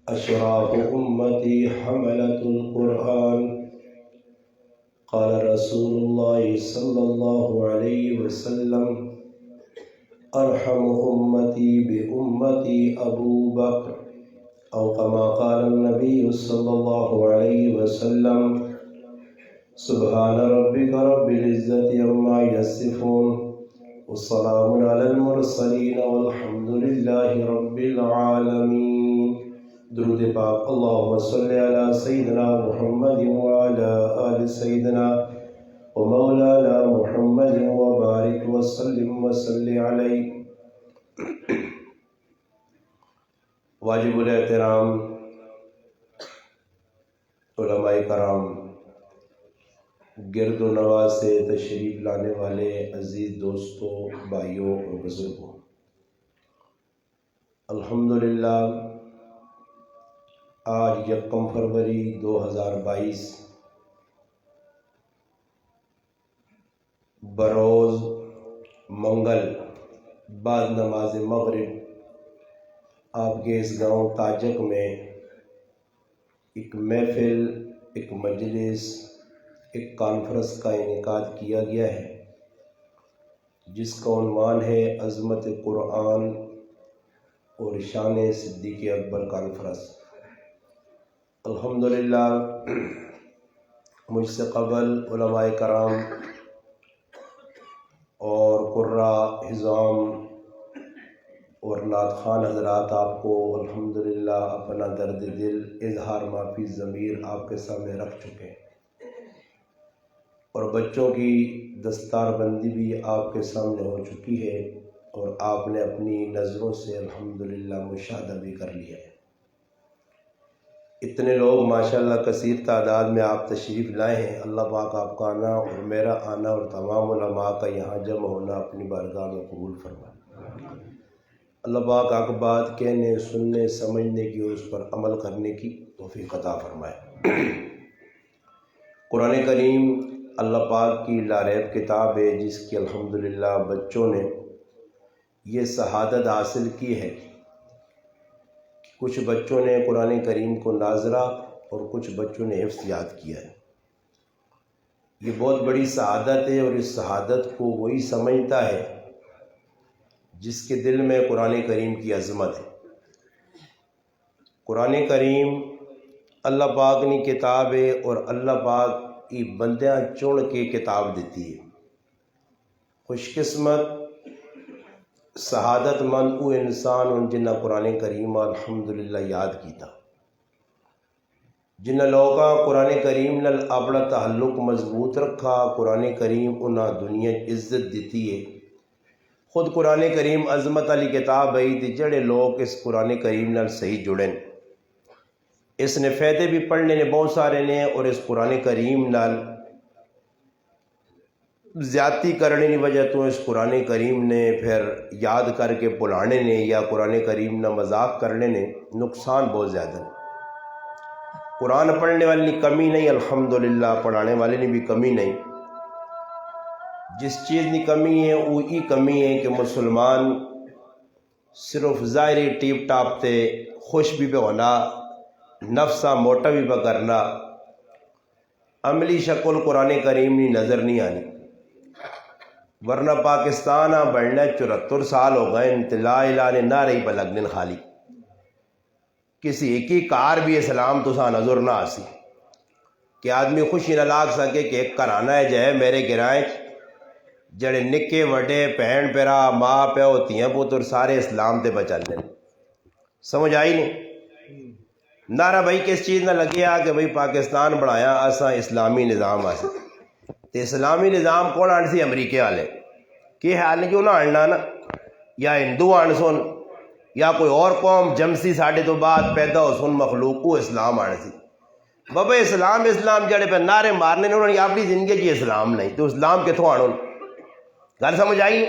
أشراف أمتي حملة القرآن. قال رسول الله صلى الله عليه وسلم: أرحم أمتي بأمتي أبو بكر، أو كما قال النبي صلى الله عليه وسلم: سبحان ربك رب العزة عما يصفون، والسلام على المرسلين، والحمد لله رب العالمين. درود پاک. اللهم صل على سيدنا محمد وعلى آل سيدنا ومولانا محمد وبارك وسلم وصل عليه. واجب الاحترام علماء کرام، گرد و نواح سے تشریف لانے والے عزیز دوستوں، بھائیوں اور بزرگوں، الحمدللہ آج 1 فروری 2022 بروز منگل بعد نماز مغرب آپ کے اس گاؤں تاجک میں ایک محفل، ایک مجلس، ایک کانفرنس کا انعقاد کیا گیا ہے، جس کا عنوان ہے عظمت قرآن اور شان صدیق اکبر کانفرنس. الحمدللہ مجھ سے قبل علماء کرام اور قراء حضام اور نعت خوان حضرات آپ کو الحمدللہ اپنا درد دل، اظہار معافی ضمیر آپ کے سامنے رکھ چکے ہیں، اور بچوں کی دستار بندی بھی آپ کے سامنے ہو چکی ہے، اور آپ نے اپنی نظروں سے الحمدللہ مشاہدہ بھی کر لیا ہے. اتنے لوگ ماشاءاللہ کثیر تعداد میں آپ تشریف لائے ہیں. اللہ پاک آپ کا آنا اور میرا آنا اور تمام علماء کا یہاں جمع ہونا اپنی بارگاہ میں قبول فرمائے. اللہ پاک آپ بات کہنے، سننے، سمجھنے کی اور اس پر عمل کرنے کی توفیق عطا فرمائے. قرآن کریم اللہ پاک کی لاریب کتاب ہے، جس کی الحمدللہ بچوں نے یہ سعادت حاصل کی ہے. کچھ بچوں نے قرآن کریم کو ناظرہ اور کچھ بچوں نے حفظ یاد کیا ہے. یہ بہت بڑی سعادت ہے، اور اس سعادت کو وہی سمجھتا ہے جس کے دل میں قرآن کریم کی عظمت ہے. قرآن کریم اللہ پاک نے کتاب ہے، اور اللہ پاک کی بندیاں چن کے کتاب دیتی ہے. خوش قسمت سعادت مند وہ انسان ان جنہ قرآن کریم الحمدللہ یاد کیتا، جنہ لوگاں قرآن کریم نال اپنا تعلق مضبوط رکھا. قرآن کریم انہاں دنیا عزت دیتی ہے. خود قرآن کریم عظمت علی کتاب ہے تے جڑے لوگ اس قرآن کریم نال صحیح جڑیں، اس نے فائدے بھی پڑھنے نے بہت سارے نے، اور اس قرآن کریم نال زیادتی کرنے کی وجہ تو اس قرآن کریم نے پھر یاد کر کے بلانے نے یا قرآن کریم نہ مذاق کرنے نے نقصان بہت زیادہ ہے. قرآن پڑھنے والے کی کمی نہیں، الحمدللہ پڑھانے والے کی بھی کمی نہیں. جس چیز کی کمی ہے وہ یہ کمی ہے کہ مسلمان صرف ظاہری ٹیپ ٹاپ تے خوش بھی پہ ہونا، نفسا موٹا بھی پہ کرنا، عملی شکل قرآن کریم کی نظر نہیں آنی. ورنہ پاکستان بڑھنا 74 سال ہو گئے، لا الہ نے نہ رہی پہ لگن خالی کسی ایک ہی کار بھی اسلام تو سا نظر نہ آسی کہ آدمی خوشی نہ لاگ سکے کہ ایک گھرانہ ہے جائے میرے گرائیں جڑے نکے وڈے بہن پیرا ماں پیو تیاں پتر سارے اسلام تے بچل لیں. سمجھ آئی نہیں؟ نعرہ بھائی کس چیز نہ لگیا کہ بھائی پاکستان بڑھایا اساں اسلامی نظام آسے، تے اسلامی نظام کون آن سی؟ امریکہ والے. کہ حال نہیں کیوں نہ آننا نا، یا ہندو آن سن یا کوئی اور قوم جمسی ساڑھے تو بعد پیدا ہو سن مخلوق کو اسلام آن سی. بابا اسلام جڑے پہ نعرے مارنے نے انہوں نے اپنی زندگی جی اسلام نہیں، تو اسلام کتوں آنو؟ گل سمجھ آئی؟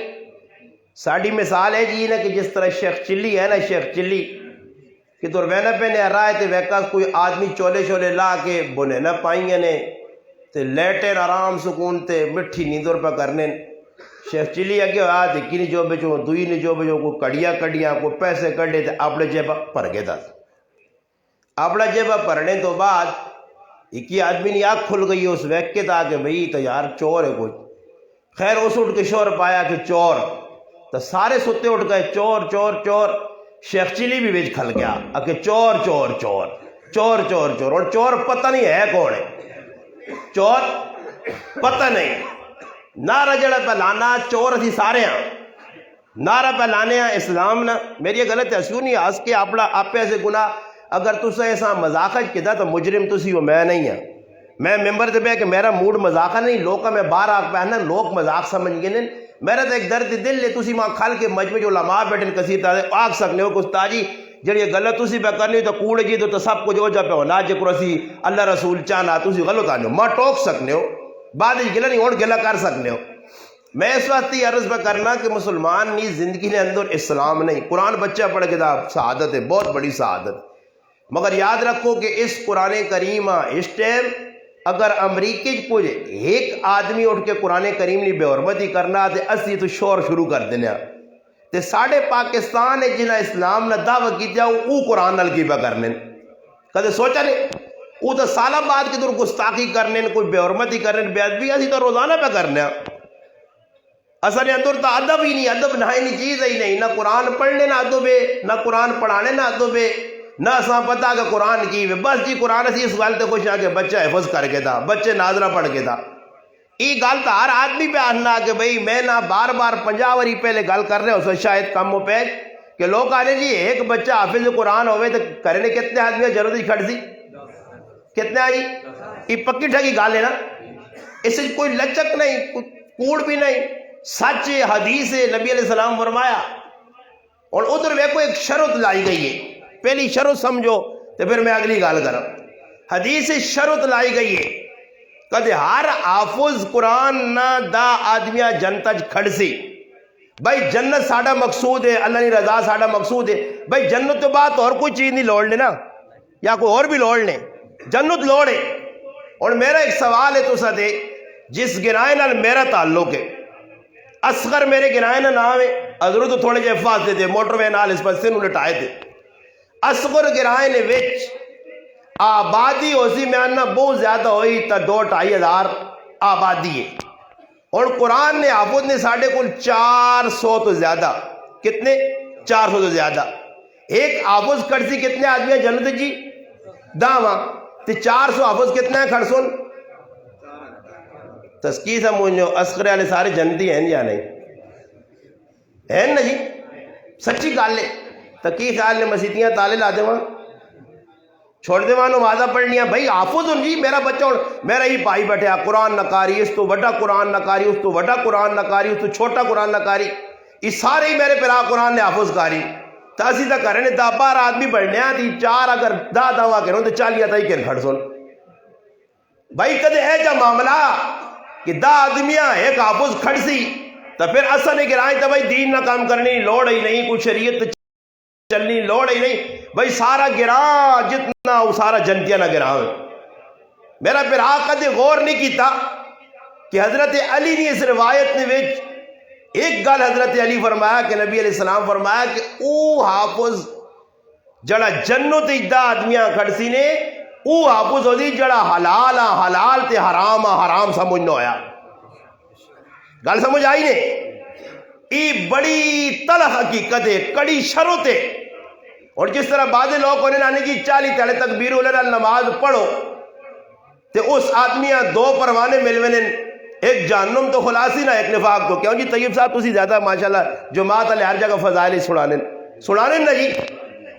ساڑھی مثال ہے جی نا کہ جس طرح شیخ چلی ہے نا، شیخ چلی کہ تو وینا پہ نے رائے تے ویکا کوئی آدمی چولے شولے لا کے بنے نہ پائیں نے تے لیٹے آرام سکون تے مٹھی نیندر پہ کرنے. شیخ چلی اگے آ تے کی جو بچوں دوئی نے جو بچوں کو کڑیاں کڑیاں کو پیسے کڈے تے اپنے جیب پر گئے دس. اپنا جب پڑھنے تو بعد ایک ہی آدمی کی آنکھ کھل گئی اس وقت کے تھا کہ بھئی تو یار چور ہے کوئی. خیر اس اٹھ کے شور پایا کہ چور، تو سارے ستے اٹھ گئے چور چور چور. شیخ چلی بھی بیچ کھل گیا کہ چور چور چور چور چور چور. اور چور پتہ نہیں ہے کون ہے، چور پتہ نہیں. نعرہ جڑا پہ لانا چور اسی سارے ہیں، نعرہ پہ لانے ہیں اسلام نہ. میری یہ غلط ہے سیوں نہیں ہس کے آپ ایسے گناہ اگر تسا ایسا مذاقت کدا تو مجرم تسی ہو، میں نہیں ہوں. میں ممبر تے پہ کہ میرا موڈ مذاقہ نہیں، لوگ میں باہر آ پہنا لوگ مذاق سمجھ گئے. میرا تو ایک درد دل لے تسی ماں کھل کے مجمع جو علماء بیٹھن کثیر تا آگ سکنے ہو کہ تاجی جڑی غلط تسی پہ کرنی تو کوڑ جی تو سب کچھ ہو جا پہ ہونا جے کرسی اللہ رسول چاہنا تسی غلط آنے ہو ماں ٹوک سکنے ہو بعد گلا نہیں ہون گلا کر سکنے ہو. میں اس وقت یہ عرض پہ کرنا کہ مسلمان نی زندگی نے اندر اسلام نہیں. قرآن بچہ پڑھ کے دا سعادت ہے، بہت بڑی سعادت. مگر یاد رکھو کہ اس قرآن کریم اس ٹائم اگر امریکی کچھ ایک آدمی اٹھ کے قرآن کریم نے بے حرمتی کرنا تے اسی تو شور شروع کر دینا تے ساڑھے پاکستان ہے جنہ اسلام نہ دعویٰ کی جاؤ او قرآن نال کی پہ کرنے. کدے سوچا نہیں او تو سالہ بعد کی دور گستاخی کرنے کوئی بے حرمتی کرنے بے ادبی اسی تو روزانہ پہ کرنے. اصل اندر تو ادب ہی نہیں، ادب نہ ہی چیز ہی نہیں. نہ قرآن پڑھنے نہ ادب ہے، نہ قرآن پڑھانے نہ ادب ہے، نہ اساں پتہ کہ قرآن کی بس جی قرآن اسی اس گل تے خوش آ کے بچہ حفظ کر کے تھا، بچے ناظرہ پڑھ کے تھا. یہ گل تو ہر آدمی پہ آنا کہ بھئی میں نہ بار بار 50 واری پہلے گل کر رہے ہو شاید کم ہو پیج کہ لوگ آنے جی ایک بچہ حافظ قرآن ہوئے تو کرنے کتنے آدمی ضرورت ہی کھڑ سی کتنے آئی. یہ پکی ٹھگی گل ہے نا، اس سے کوئی لچک نہیں، کوڑ بھی نہیں، سچ حدیث نبی علیہ السلام فرمایا. اور ادھر ویکو ایک شرط لائی گئی ہے، پہلی شرط سمجھو تو پھر میں اگلی گال کروں. حدیث شرط لائی گئی ہے کدے ہر حافظ قرآن نہ دا آدمیاں جنت کھڑ سی. بھائی جنت ساڑا مقصود ہے، اللہ نے رضا ساڑا مقصود ہے. بھائی جنت تو بات اور کوئی چیز نہیں لوڑ لینا یا کوئی اور بھی لوڑ لیں، جنت لوڑ ہے. اور میرا ایک سوال ہے تو سا دے جس گرائے نال میرا تعلق ہے اصغر میرے گرائے نہ نام ہے حضرت تو تھوڑے جے فاصلے تھے موٹر وے نال اس پر سے انہوں لٹائے تھے. اصغر گرائے نے وچ آبادی اسی میں آنا بہت زیادہ ہوئی تا 2-2.5 ہزار آبادی ہے. اور قرآن نے حافظ نے ساڑھے کل 400 تو زیادہ، کتنے 400 تو زیادہ. ایک حافظ کھڑسی کتنے آدمی ہیں جنت جی داواں تے 400 حافظ کتنے ہیں کھڑسن تسکی سمجھو. اصغر والے سارے جنتی ہیں یا نہیں ہیں نا جی، سچی گل ہے. تو کی خیال نے مسیتیاں تالے لا دے وہاں چھوڑ دے وہاں نمازہ پڑھنیاں. بھائی حافظ ہوں جی میرا بچہ میرا ہی بھائی بیٹھے قرآن نہ کاری، اس تو وڈا قرآن نہ کاری، اس تو وڈا قرآن نہ کاری، اس تو چھوٹا قرآن نہ کاری، یہ سارے ہی میرے پھرا قرآن نے حافظ کاری. تو اسی تو کریں 10-12 آدمی پڑھنے ہیں تھی 4 اگر 10 دعویٰ کروں تو 40 آتا ہی کر کھڑ سن. بھائی کدے ہے جا معاملہ کہ 10 آدمیاں ایک حافظ کھڑ سی تو پھر اصل نے گرائیں تو بھائی دین نہ کام کرنی لوڑ ہی نہیں، کوئی شریعت چلنی لوڑ ہی نہیں. بھائی سارا گراں جتنا وہ سارا جنتیاں نہ گراں. میرا پھر کدے غور نہیں کیتا کہ حضرت علی نے اس روایت نے وچ ایک گل حضرت علی فرمایا کہ نبی علیہ السلام فرمایا کہ او حافظ جڑا جنت اجدہ آدمیاں کھڑسی نے او حافظ ہو دی جڑا حلال حلال تے حرام حرام سمجھنا ہویا. گل سمجھ آئی نے؟ یہ بڑی تلخ حقیقت ہے، کڑی شرط ہے. اور جس طرح بعض لوگ ہونے آنے کی 40 تلے تکبیر اللہ نماز پڑھو تے اس آدمیاں 2 پروانے ملونے، ایک جہنم تو خلاصی نہ ایک نفاق تو. کیوں جی طیب صاحب تسی زیادہ ماشاءاللہ جماعت علی ہر جگہ فضائل سنانے نا جی.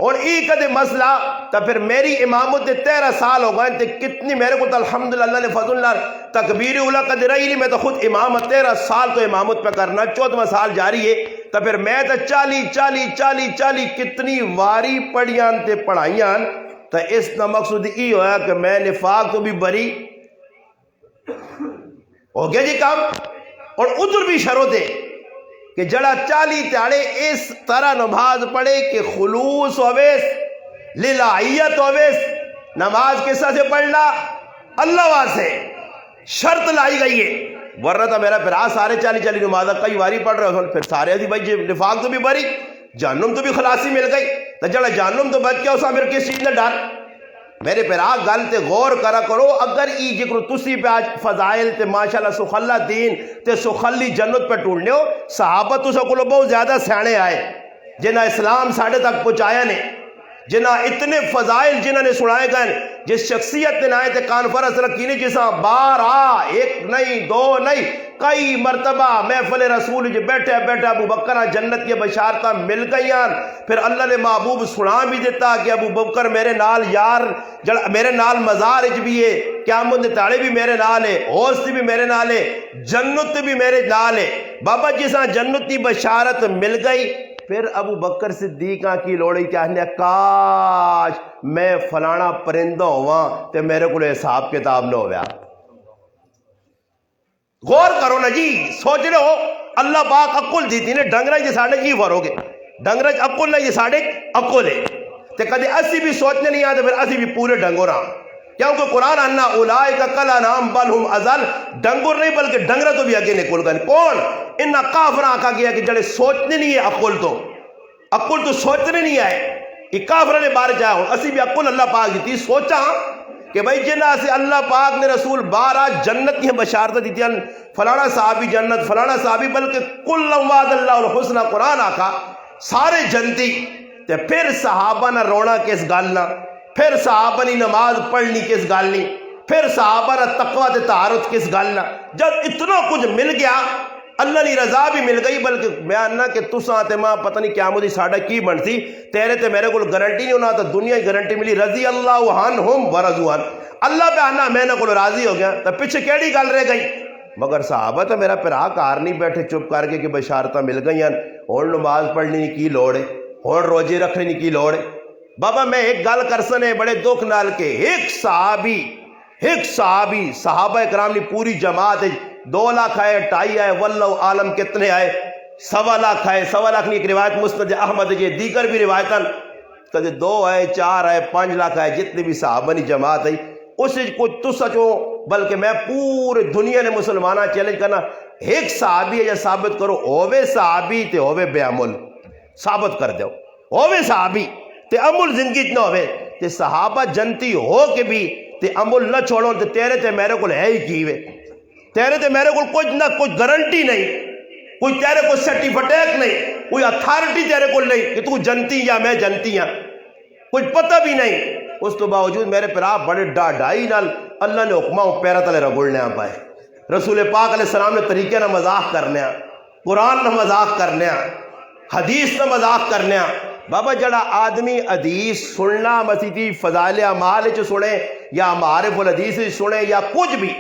اور ای کدے مسئلہ تو پھر میری امامت 13 سال ہو گئے تے کتنی میرے کو تو الحمدللہ اللہ نے فضل اللہ تکبیر اولا کدے رہی نہیں. میں تو خود امامت 13 سال تو امامت پہ کرنا 14واں سال جاری ہے. تو پھر میں تو 40 کتنی واری پڑھیاں تے پڑھائیاں. تو اس کا مقصود ای ہویا کہ میں نفاق تو بھی بری ہو گیا جی کام. اور ادھر بھی شرط ہے کہ جڑا 40 تیاڑے اس طرح نماز پڑھے کہ خلوص ہویس للہیت ہویس. نماز کس طرح سے پڑھنا اللہ واسے شرط لائی گئی ہے. ورنہ تو میرا پھر سارے 40 نمازہ کئی واری پڑھ رہے ہو پھر سارے دی بھائی نفاق تو بھی بری جہنم تو بھی خلاصی مل گئی. تو جڑا جہنم تو بچ گیا اسا پھر کس چیز نہ ڈر میرے پیرا گل تے غور کرا کرو. اگر ای جکر تسی پہ آج فضائل تے ماشاءاللہ سخلا دین تے سخلی جنت پہ ٹوڑنے ہو, صحابہ تو سکولو بہت زیادہ سیانے آئے جنہ اسلام ساڑھے تک پہنچایا نے, جنہ اتنے فضائل جنہ نے سنائے گئے, جس شخصیت نے آئے تھے کانفرنس رکھی نہیں, جسا بارہ ایک نہیں دو نہیں کئی مرتبہ محفل رسول جو بیٹھے ابو بکر جنت کی بشارتہ مل گئی. پھر اللہ نے محبوب سنا بھی دیتا کہ ابو بکر میرے نال یار میرے نال مزار اچ بھی ہے, قیامت دے تاڑے بھی میرے نال ہے, ہوست بھی میرے نال ہے, جنت بھی میرے نال ہے. بابا جسا جنت کی بشارت مل گئی, پھر ابو بکر صدیقہ کی لوڑی کہنے کاش میں فلانا پرندہ ہوا تے میرے کو حساب کتاب نہ ہویا. غور کرو نا جی, سوچ رہے ہو اللہ پاک عقل دیتی نے ڈنگرہ جی ساڑھے کی فرو گے, ڈنگرہ عقل نہیں جی ساڑھے عقل ہے تے کدے اسی بھی سوچنے نہیں آتے, پھر اسی بھی پورے ڈنگورا, کیونکہ قرآن انا اولائک کل انعام بل ہم اضل, ڈنگر نہیں بلکہ ڈنگرہ تو بھی آگے نکل گئے. کون انہا کافر آکھا گیا کہ جڑے سوچنے نہیں ہے عقل تو سوچنے نہیں آئے, یہ کافر نے بارے جایا ہوں. اسی بھی عقل اللہ پاک دیتی, سوچا کہ بھئی جنہ سے اللہ پاک نے رسول بارہ جنت کی بشارت دیتی ہیں, فلانا صحابی جنت فلانا صحابی, بلکہ کل وعد اللہ الحسنہ قرآن آکھا سارے جنتی. تے پھر صحابہ نہ رونا کس گالنا, پھر صحابہ نی نماز پڑھنی کس گالنی, پھر صحابہ نہ تقوی تے طہارت کس گالنا. جب اتنا کچھ مل گیا اللہ نے رضا بھی مل گئی, بلکہ بیان نہ کہ تساں تے ماں پتہ نہیں کیا مجھے ساڑھا کی بنتی, تیرے تے میرے کو گارنٹی نہیں ہونا, تو دنیا کی گارنٹی ملی رضی اللہ عنہم ورضوا عنہ, اللہ پہ آنا میں نہ کو راضی ہو گیا. تو پیچھے کیڑی گل رہ گئی. مگر صحابہ تو میرا پھر کار نہیں بیٹھے چپ کر کے کہ بشارتہ مل گئی ہیں, اور نماز پڑھنی کی لوڑ ہے, اور روزے رکھنے کی لوڑ ہے. بابا میں ایک گل کر سنے بڑے دکھ نال کے, ایک صحابی صحابہ اکرام نے پوری جماعت 2 لاکھ آئے 2.5 آئے واللہ عالم کتنے آئے 1.25 لاکھ آئے, 1.25 لاکھ نہیں, ایک روایت مسند احمد جی دیگر بھی روایتاں کدے 2 آئے 4 آئے 5 لاکھ آئے, جتنے بھی صحابہ نے جماعت آئی اس سے کچھ تو سچو, بلکہ میں پورے دنیا نے مسلمانہ چیلنج کرنا, ایک صحابی ہے یا ثابت کرو ہووے صحابی تے ہووے بے عمل, ثابت کر دیو ہووے صحابی تے عمل زندگی نہ ہوئے, تے صحابہ جنتی ہو کے بھی تے عمل نہ چھوڑو, تے تیرے تے میرے کو ہے ہی کیوے, تیرے تے میرے کو کچھ نہ کچھ گارنٹی نہیں, کوئی تیرے کو سرٹیفکیٹ نہیں, کوئی اتھارٹی تیرے کو نہیں کہ تو جنتی یا میں جنتی ہاں, کچھ پتہ بھی نہیں. اس تو باوجود میرے پرا بڑے ڈاڈائی نال اللہ نے حکمہ پیرا تلے رگڑنے پائے, رسول پاک علیہ السلام نے طریقے نہ مذاق کرنے, قرآن نہ مذاق کرنے, حدیث نہ مذاق کرنے. بابا جڑا آدمی حدیث سننا مسیحی فضائل اعمال چ سنے یا معارف الحدیث سنے یا کچھ بھی,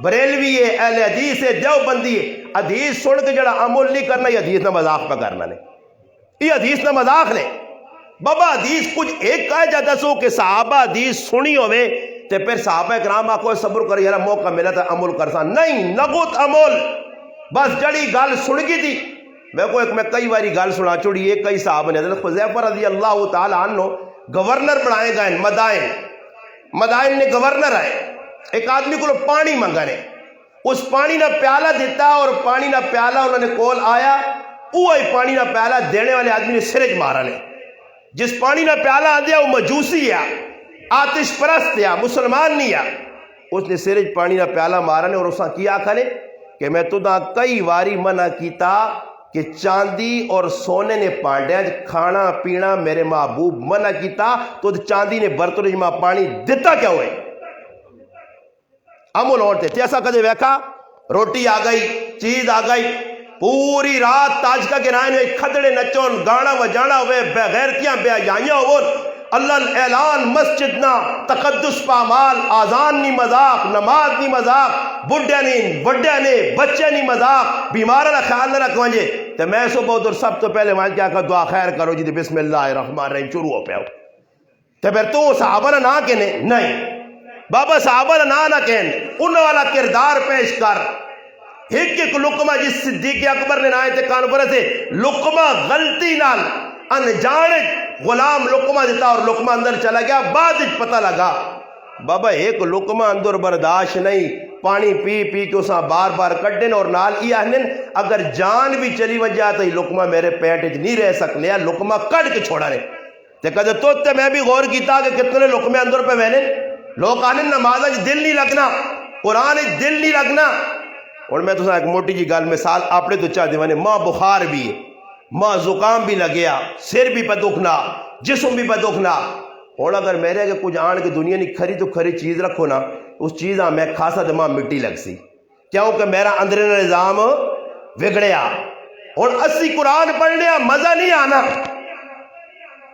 بریلوی ہے اہل حدیث ہے دیوبندی ہے, حدیث سن کے جڑا عمل نہیں کرنا یہ حدیث نہ مذاق پہ کرنا نہیں, یہ حدیث نہ مذاق نہیں. بابا حدیث کچھ ایک کہا جاتا سو کہ صحابہ حدیث سنی ہوئے تے پھر صحابہ اکرام آکو صبر کر یارا موقع ملا تھا عمل کرسا نہیں, نگوت عمل بس جڑی گل سن گئی تھی. میں کئی باری گل سنا چڑی ہے, کئی صحابہ نے حضرت حذیفہ رضی اللہ تعالی عنہ گورنر بنائے گئے, مدائن نے گورنر آئے, ایک آدمی کو پانی منگانے, اس پانی نہ پیالہ دیتا اور پانی نہ پیالہ انہوں نے کول آیا, وہی پانی نہ پیالہ دینے والے آدمی نے سرج مارا نے, جس پانی نہ پیالہ آدھیا وہ مجوسی ہے, آتش پرست ہے, مسلمان نہیں ہے, اس نے سرج پانی نہ پیالہ مارا نے, اور اس نے کیا کھانے کہ میں تو دا کئی واری منع کیتا کہ چاندی اور سونے نے پانڈیا کھانا پینا میرے محبوب منع کیتا, تو چاندی نے برتن جمع پانی دیتا کیا ہوئے عمل ہوتے تھے. ایسا کدے ویکھا روٹی آ گئی, چیز آ گئی, پوری رات تاج کا گرائن ہوئے, کھدڑے نچون گانا وجانا ہوئے, بغیرتیاں بے حیائیاں ہوئے, اللہ اعلان مسجد نہ تقدس پامال, آزان نہیں مذاق, نماز نہیں مذاق, بڑھیا نہیں بڑھیا نہیں بچے نہیں مذاق, بیمارہ نہ خیال نہ رکھویں جے. تو میں سو بہت اور سب تو پہلے مان کیا کہ دعا خیر کرو جی, بسم اللہ الرحمن الرحیم شروع ہو پہ. تو پھر تو صحابہ نہ کہنے نہیں, بابا صحابہ نہ کہنے, ان والا کردار پیش کر. ایک لقمہ جس صدیق اکبر نے آئے تھے کانفرنس سے, لقمہ غلطی نال انجانے غلام لقمہ دیتا اور لقمہ اندر چلا گیا, بعد پتہ لگا بابا ایک لقمہ اندر برداشت نہیں, پانی پی پی کے اساں بار بار کٹن, اور نال ای آہنن اگر جان بھی چلی وجہ تو یہ لقمہ میرے پیٹ نہیں رہ سکنے, لقمہ کٹ کے چھوڑا نے. تے کدے تو تے میں بھی غور کیتا کہ کتنے لقمے اندر پہ وینے لوگ آنے نماز دل نہیں لگنا، قرآن دل نہیں لگنا۔ اور میں تو ایک موٹی جی گل مثال اپنے تو چاہ دیوانے، ماں بخار بھی ہے، ماں زکام بھی لگیا، سر بھی پہ دکھنا، جسم بھی پہ دکھنا۔ اور اگر میرے کہ کچھ آن کے دنیا نہیں کھری تو کھری چیز رکھو نا، اس چیز میں کھاسا تو ماں مٹی لگ سی، کیونکہ میرا اندر نظام بگڑیا۔ اور اسی قرآن پڑھنے مزہ نہیں آنا۔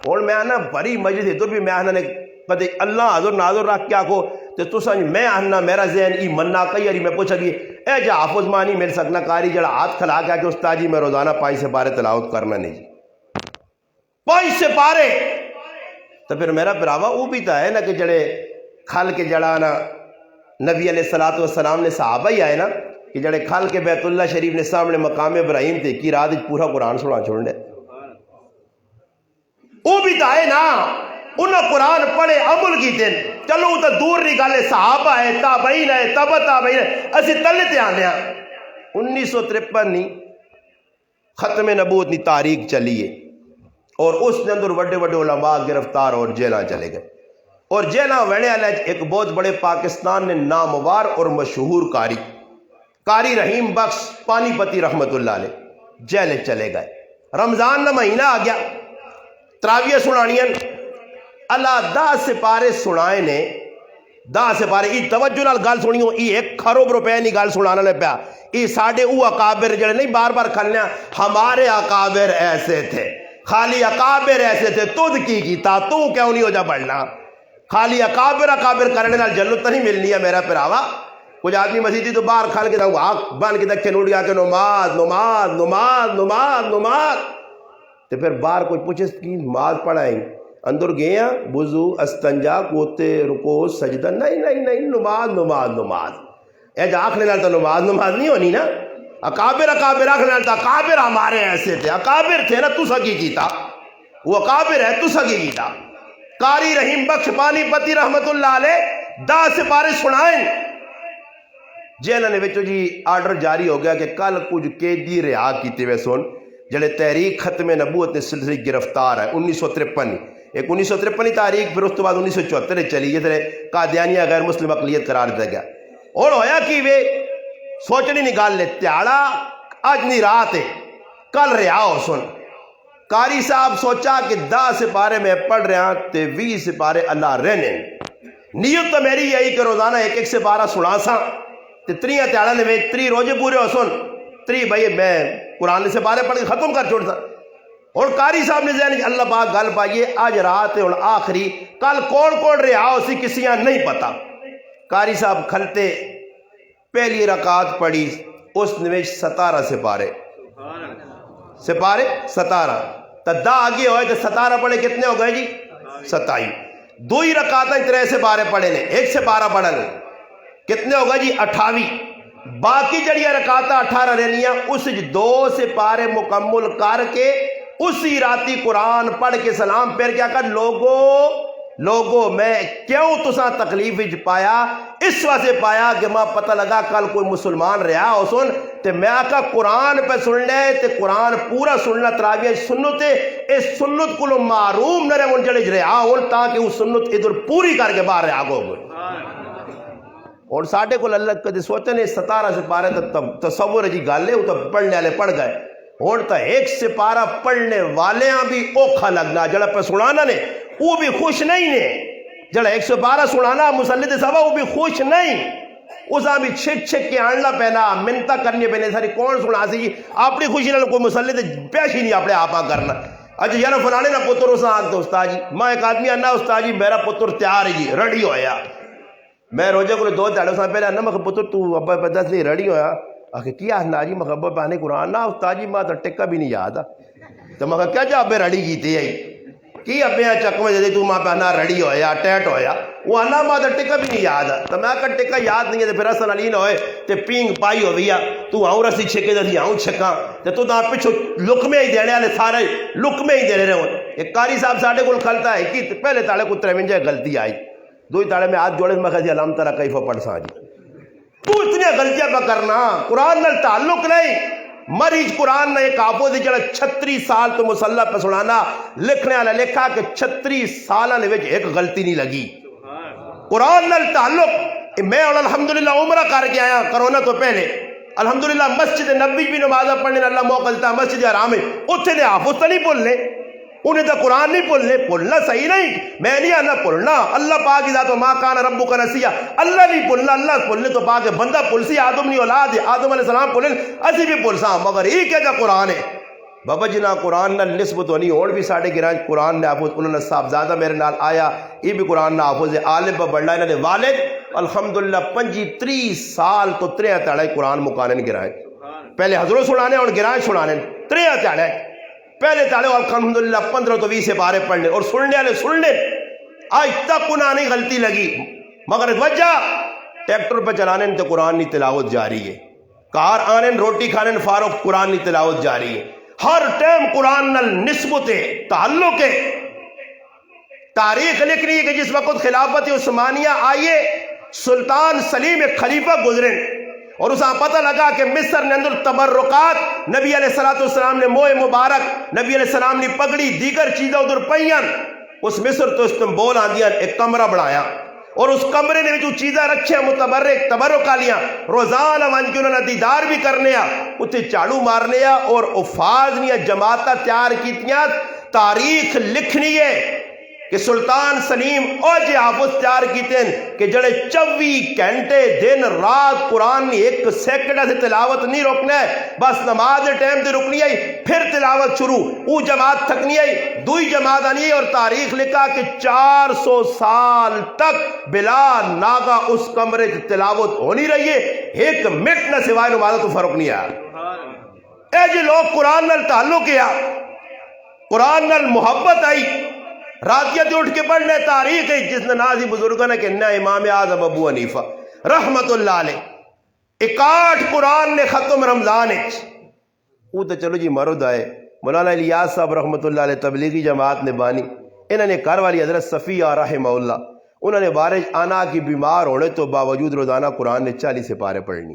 اور میں آنا بڑی مجلس ادھر بھی میں آنا نے کدے اللہ حضور ناظر رکھ کے آکھو تو تو سمجھ میں آنا میرا ذہن ای مننا کئی اری میں پوچھا گی اے جا حافظ ماں نہیں مل سکنا کاری جڑا ہاتھ کھلا کے کہ استاد جی میں روزانہ 5 سے 12 تلاوت کرنا نہیں جی 5 سے 12۔ تو پھر میرا براوا وہ بھی تو ہے نا کہ جڑے کھل کے جڑا نا نبی علیہ الصلوۃ والسلام نے صحابہ ہی آئے نا کہ جڑے کھل کے بیت اللہ شریف نے سامنے مقام ابراہیم تھے کی رات پورا قرآن سنا چھوڑنے، وہ بھی تو ہے نا انہوں قرآن پڑھے عمل کی دن چلو تو دور نہیں گالے صحابہ ہے تابعین ہے تبع تابعین ہے اسی تلے تے آنے 1953 نہیں ختم نبوت نہیں تاریخ چلی ہے اور اس نے اندر بڑے بڑے علماء گرفتار اور جیلہ چلے گئے۔ اور جیلہ ویڑے علیہ ایک بہت بڑے پاکستان نے ناموار اور مشہور قاری رحیم بخش پانی پتی رحمت اللہ علیہ جیلے چلے گئے۔ رمضان نہ مہینہ آ گیا، تراویہ سنانیاں اللہ 10 سپارے سنائے نے 10 سپارے ای توجہ نال گل سنیو ای 1 کروڑ روپے نہیں گل سنانا لے پیا ای ساڑھے او اکابر جڑے نہیں بار بار کھلنا ہمارے اکابر ایسے تھے، خالی اکابر ایسے تھے، تُدھ کی کیتا تو کیوں نہیں ہو جا بڑھنا، خالی اکابر کرنے نال جنت نہیں ملنی ہے میرا پراوا۔ کچھ آدمی مسیدی تو باہر کھال کے داؤں آنکھ بان کے دکھے نوڑ گیا کہ نماز نماز نماز نماز نماز تو پھر باہر کوئی پوچھے کی نماز پڑھائیں اندر گئے وضو استنجا کوتے رکو سجدہ نہیں نہیں نہیں نماز نماز نماز اے جا آنکھ لینا تو نماز نماز نہیں ہونی نا، اکابر آنکھ لینا تو اکابر ہمارے ایسے تھے، اکابر تھے نا تو سکی کیتا وہ اکابر ہے تو سکی کیتا۔ قاری رحیم بخش پانی پتی رحمت اللہ علیہ 10 سپارے سنائیں جیلہ نے بچو جی آرڈر جاری ہو گیا کہ کل کچھ قیدی رہا کیتے ہوئے سن جڑے تحریک ختم نبوت نے سلسلے گرفتار ہے 1953 ایک 1953 تاریخ پھر اس کے بعد 1974 چلی جیسے قادیانیہ غیر مسلم اقلیت قرار دیا گیا۔ اور ہویا کہ وہ سوچنی نکال لے تیاڑا آج نہیں رات ہے کل رہا ہو سن قاری صاحب سوچا کہ 10 سپارے میں پڑھ رہا تے 20 سپارے اللہ رہنے نیت تو میری یہی کہ روزانہ 1 سپارہ سنا سا تے 3 تیاڑا نے 3 روزے پورے ہو سن 3 بھائی میں قرآن سے پارے پڑھ کے ختم کر چھوڑ سا۔ اور قاری صاحب نے ذہن اللہ پاک گل پائیے آج رات ہے آخری کل کون کون رہا اسی کسی نہیں پتا۔ قاری صاحب کھلتے پہلی رکعت پڑھی اس نویش 17 سپارے 17 تو آگے ہوئے تو 17 پڑھے کتنے ہو گئے جی 27۔ 2 رکعتیں 3 سپارے پڑھے نے 1 سپارہ پڑھا نے کتنے ہو گئے جی 28۔ باقی جڑی رکعتیں 18 رہنیاں اس 2 سپارے مکمل کر کے اسی راتی قرآن پڑھ کے سلام پھر کیا کر لوگو میں کیوں تساں تکلیف وچ پایا اس واسے پایا کہ ماں پتہ لگا کل کوئی مسلمان رہا ہو سن تے میں آکا قرآن پہ سن لے تے قرآن پورا سننا تراویح سنت اس سنت کو معروم نہ رہے ان جڑے رہا ہون تاکہ وہ سنت ادھر پوری کر کے باہر رہا گو اور ساڑھے کو اللہ کدے سوچے نے 17 سپارے تصور جی گالے وہ تو پڑھنے والے پڑھ گئے اور تو 1 سپارہ پڑھنے والے بھی اوکھا لگنا جڑا پہ سنانا نے وہ بھی خوش نہیں نے جڑا 1 سپارہ سنانا مسلط صاحبہ وہ بھی خوش نہیں اسا بھی چھک چھک کے آننا پہنا منتہ کرنی پہنے ساری کون سنا سی اپنی خوشی نہ کوئی مسلط پیش ہی نہیں اپنے آپا کرنا اچھا یار فلانے نا پتر اسا آگتا استاد جی میں ایک آدمی آنا استاد جی میرا پتر تیار ہے جی ریڈی ہویا میں روزے کو 2 دہاڑے سے پہلے آنا میں پتر تو ابا پہ 10 نہیں ریڈی ہویا آخر کیا آنا جی میں ابا پہنے قرآن نا استاد جی میں تو ٹکا بھی نہیں یاد تو میں کیا جا ابے ریڈی کیتے ہیں کی ابے چک میں جدی تو ماں پہنا ریڈی ہویا ٹیٹ ہویا وہ آنا ماں تو ٹکا بھی نہیں یاد تو میں کہا ٹکا یاد نہیں ہے تو پھر اصل علی نہ ہوئے تو پینگ پائی ہو گیا تو آؤں رسی چھکے دے آؤں چھکاں تو تا پچھو لکمے ہی دینے والے سارے لکمے ہی دینے رہے ایک قاری صاحب ساڑھے کو کھلتا ہے کہ پہلے تاڑے کو 53 غلطی آئی 2 تاڑے میں ہاتھ جوڑے میں کہا جی علام ترہ کیفہ پڑھ سا جی تو اتنی غلطیاں پہ کرنا قرآن نال تعلق نہیں مریض قرآن نے ایک حافظ جڑا 36 سال تو مسلح پہ سنانا لکھنے والا لکھا کہ 36 سالہ نے وچ ایک غلطی نہیں لگی قرآن نال تعلق میں اور الحمدللہ عمرہ کر کے آیا کرونا تو پہلے الحمدللہ مسجد نبی بھی نماز پڑھنے اللہ موقع دیتا مسجد حرام ہے اتنے نے حافظ تو نہیں بولنے انہیں تو قرآن نہیں بولنے بولنا صحیح نہیں میں نہیں آنا بولنا اللہ پاک ذات و ما کان ربک نسیا اللہ نہیں بولنا اللہ بولنے تو پاک ہے بندہ پلسی آدم نہیں اولاد ہے آدم علیہ السلام بولن اسی بھی پلساں مگر یہ کیا قرآن ہے بابا جی نہ قرآن نہ نسبت ہونی اور بھی ساڑھے گرانج قرآن نے حافظ انہوں نے صاحبزادہ میرے نال آیا یہ بھی قرآن نہ حافظ ہے عالم پہ بڑھنا انہوں نے والد الحمدللہ 35 سال تو 3 تیڑے قرآن مکانن گرائیں پہلے حضروں سنانے اور گرائیں سنانے 3 تیڑے پہلے تاڑے اور الحمدللہ 15 تو 20 سے بارے پڑھنے اور سننے والے سننے آج تک انہوں نے غلطی لگی مگر وجہ ٹریکٹر پہ چلانے تو قرآن کی تلاوت جاری ہے کار آنے روٹی کھانے فاروق قرآن کی تلاوت جاری ہے ہر ٹائم قرآن نال نسبت تعلق ہے تاریخ لکھ رہی ہے کہ جس وقت خلافت عثمانیہ آئیے سلطان سلیم ایک خلیفہ گزرے اور اسا پتہ لگا کہ مصر نے اندر تبرکات نبی علیہ السلام نے موئے مبارک نبی علیہ السلام نے پگڑی دیگر چیزیں ادھر پئیاں اس مصر تو استنبول آندیاں ایک کمرہ بڑھایا اور اس کمرے نے جو چیزیں رکھے متبرک تبرکہ لیا روزانہ وان کے انہوں نے دیدار بھی کرنے اتنے چاڑو مارنے اور افاظ نیا جماعتہ تیار کیتیاں تاریخ لکھنی ہے کہ سلطان سلیم اور جی حافظ تیار کیتے ہیں کہ جڑے 24 گھنٹے دن رات قرآن نہیں ایک سیکنڈ سے تلاوت نہیں روکنا ہے بس نماز ٹائم دے رکنی ہے پھر تلاوت شروع وہ جماعت تھکنی ہے دوئی جماعت آنی ہے اور تاریخ لکھا کہ 400 سال تک بلا ناغا اس کمرے سے تلاوت ہونی رہی ہے ایک منٹ نہ سوائے نماز تو فرق نہیں آیا اے جی لوگ قرآن نال تعلق کیا قرآن نال محبت آئی راتیت اٹھ کے پڑھنے تاریخ ہے جس نے نازی بزرگوں نے کہنا امام اعظم ابو حنیفہ رحمت اللہ علیہ 61 قرآن نے ختم رمضان ہے وہ تو چلو جی مرد آئے مولانا الیاس صاحب رحمت اللہ علیہ تبلیغی جماعت نے بانی انہوں نے گھر والی حضرت صفیہ رحمہ اللہ انہوں نے بارش آنا کی بیمار ہونے تو باوجود روزانہ قرآن نے 40 سپارے پڑھنی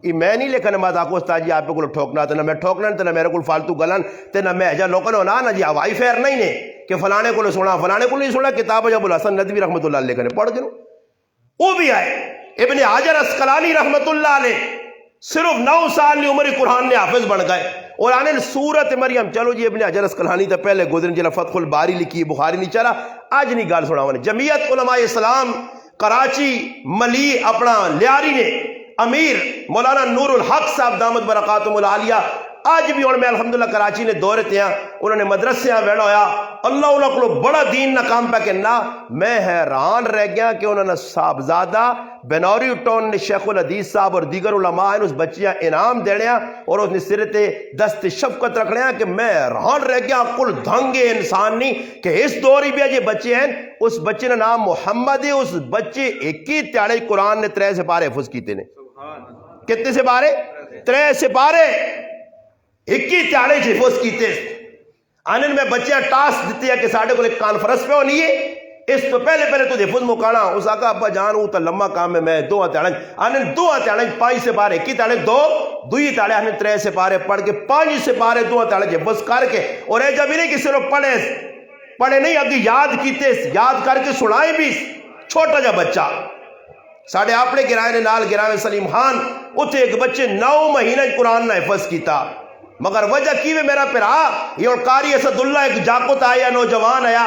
یہ میں نہیں لکھا نماز آکو استاد جی آپ کو ٹھوکنا تو نہ میں ٹھوکنا تو نہ میرے کو فالتو گلن تو نہ میں ایجا لوکن ہونا نہ جی ہوائی فیر نہیں نے کہ فلانے کو سنا فلانے کو نہیں سنا کتاب جب الحسن ندوی رحمت اللہ علیہ نے پڑھ گئے وہ بھی آئے ابن حجر اسقلانی رحمت اللہ علیہ صرف 9 سال کی عمر قرآن نے حافظ بن گئے اور آنے سورت مریم چلو جی ابن حجر اسقلانی تو پہلے گزرن جلا فتح الباری لکھی بخاری نہیں چلا آج نہیں گال سنا ہونے جمعیت علماء اسلام کراچی ملی اپنا لیاری نے امیر مولانا نور الحق صاحب دامت برکاتہم العالیہ آج بھی انہوں نے الحمدللہ کراچی نے دورے تھے انہوں نے مدرسے بیٹھا ہویا اللہ انہوں کو بڑا دین نہ کام پہ کہنا میں حیران رہ گیا کہ انہوں نے صاحبزادہ بنوری ٹون نے شیخ الحدیث صاحب اور دیگر علماء اس بچیاں انعام دینے اور اس نے سرت دست شفقت رکھنے کہ میں حیران رہ گیا کل دھنگے انسان نہیں کہ اس دوری بھی جو بچے ہیں اس بچے نے نام محمد ہے اس بچے 21 تیاڑے قرآن نے 3 سپارے حفظ کیتے نے کتنے سپارے 3 سپارے 21 تیاڑے حفظ کیتے آنن میں بچے ٹاسک دیتے ہیں کہ ساڑھے کو ایک کانفرنس پہ ہونی ہے اس تو پہلے تو حفظ مکانا اس آقا ابا جان ہوں تو لمبا کام ہے میں 2 تیاڑے آنن 2 تیاڑے 5 سپارے 21 تیاڑے 2 تیاڑے آنن 3 سپارے پڑھ کے 5 سپارے 2 تیاڑے حفظ کر کے اور اے جب نہیں کسی لوگ پڑھے نہیں ابھی یاد کیتے یاد کر کے سنائیں بھی چھوٹا جا بچہ ساڑھے اپنے گرائے نال گرائے سلیم خان اتھے ایک بچے 9 مہینہ قرآن نہ حفظ کیتا مگر وجہ کیوے میرا پھرا یہ اور قاری اسد اللہ ایک جاکت آیا نوجوان آیا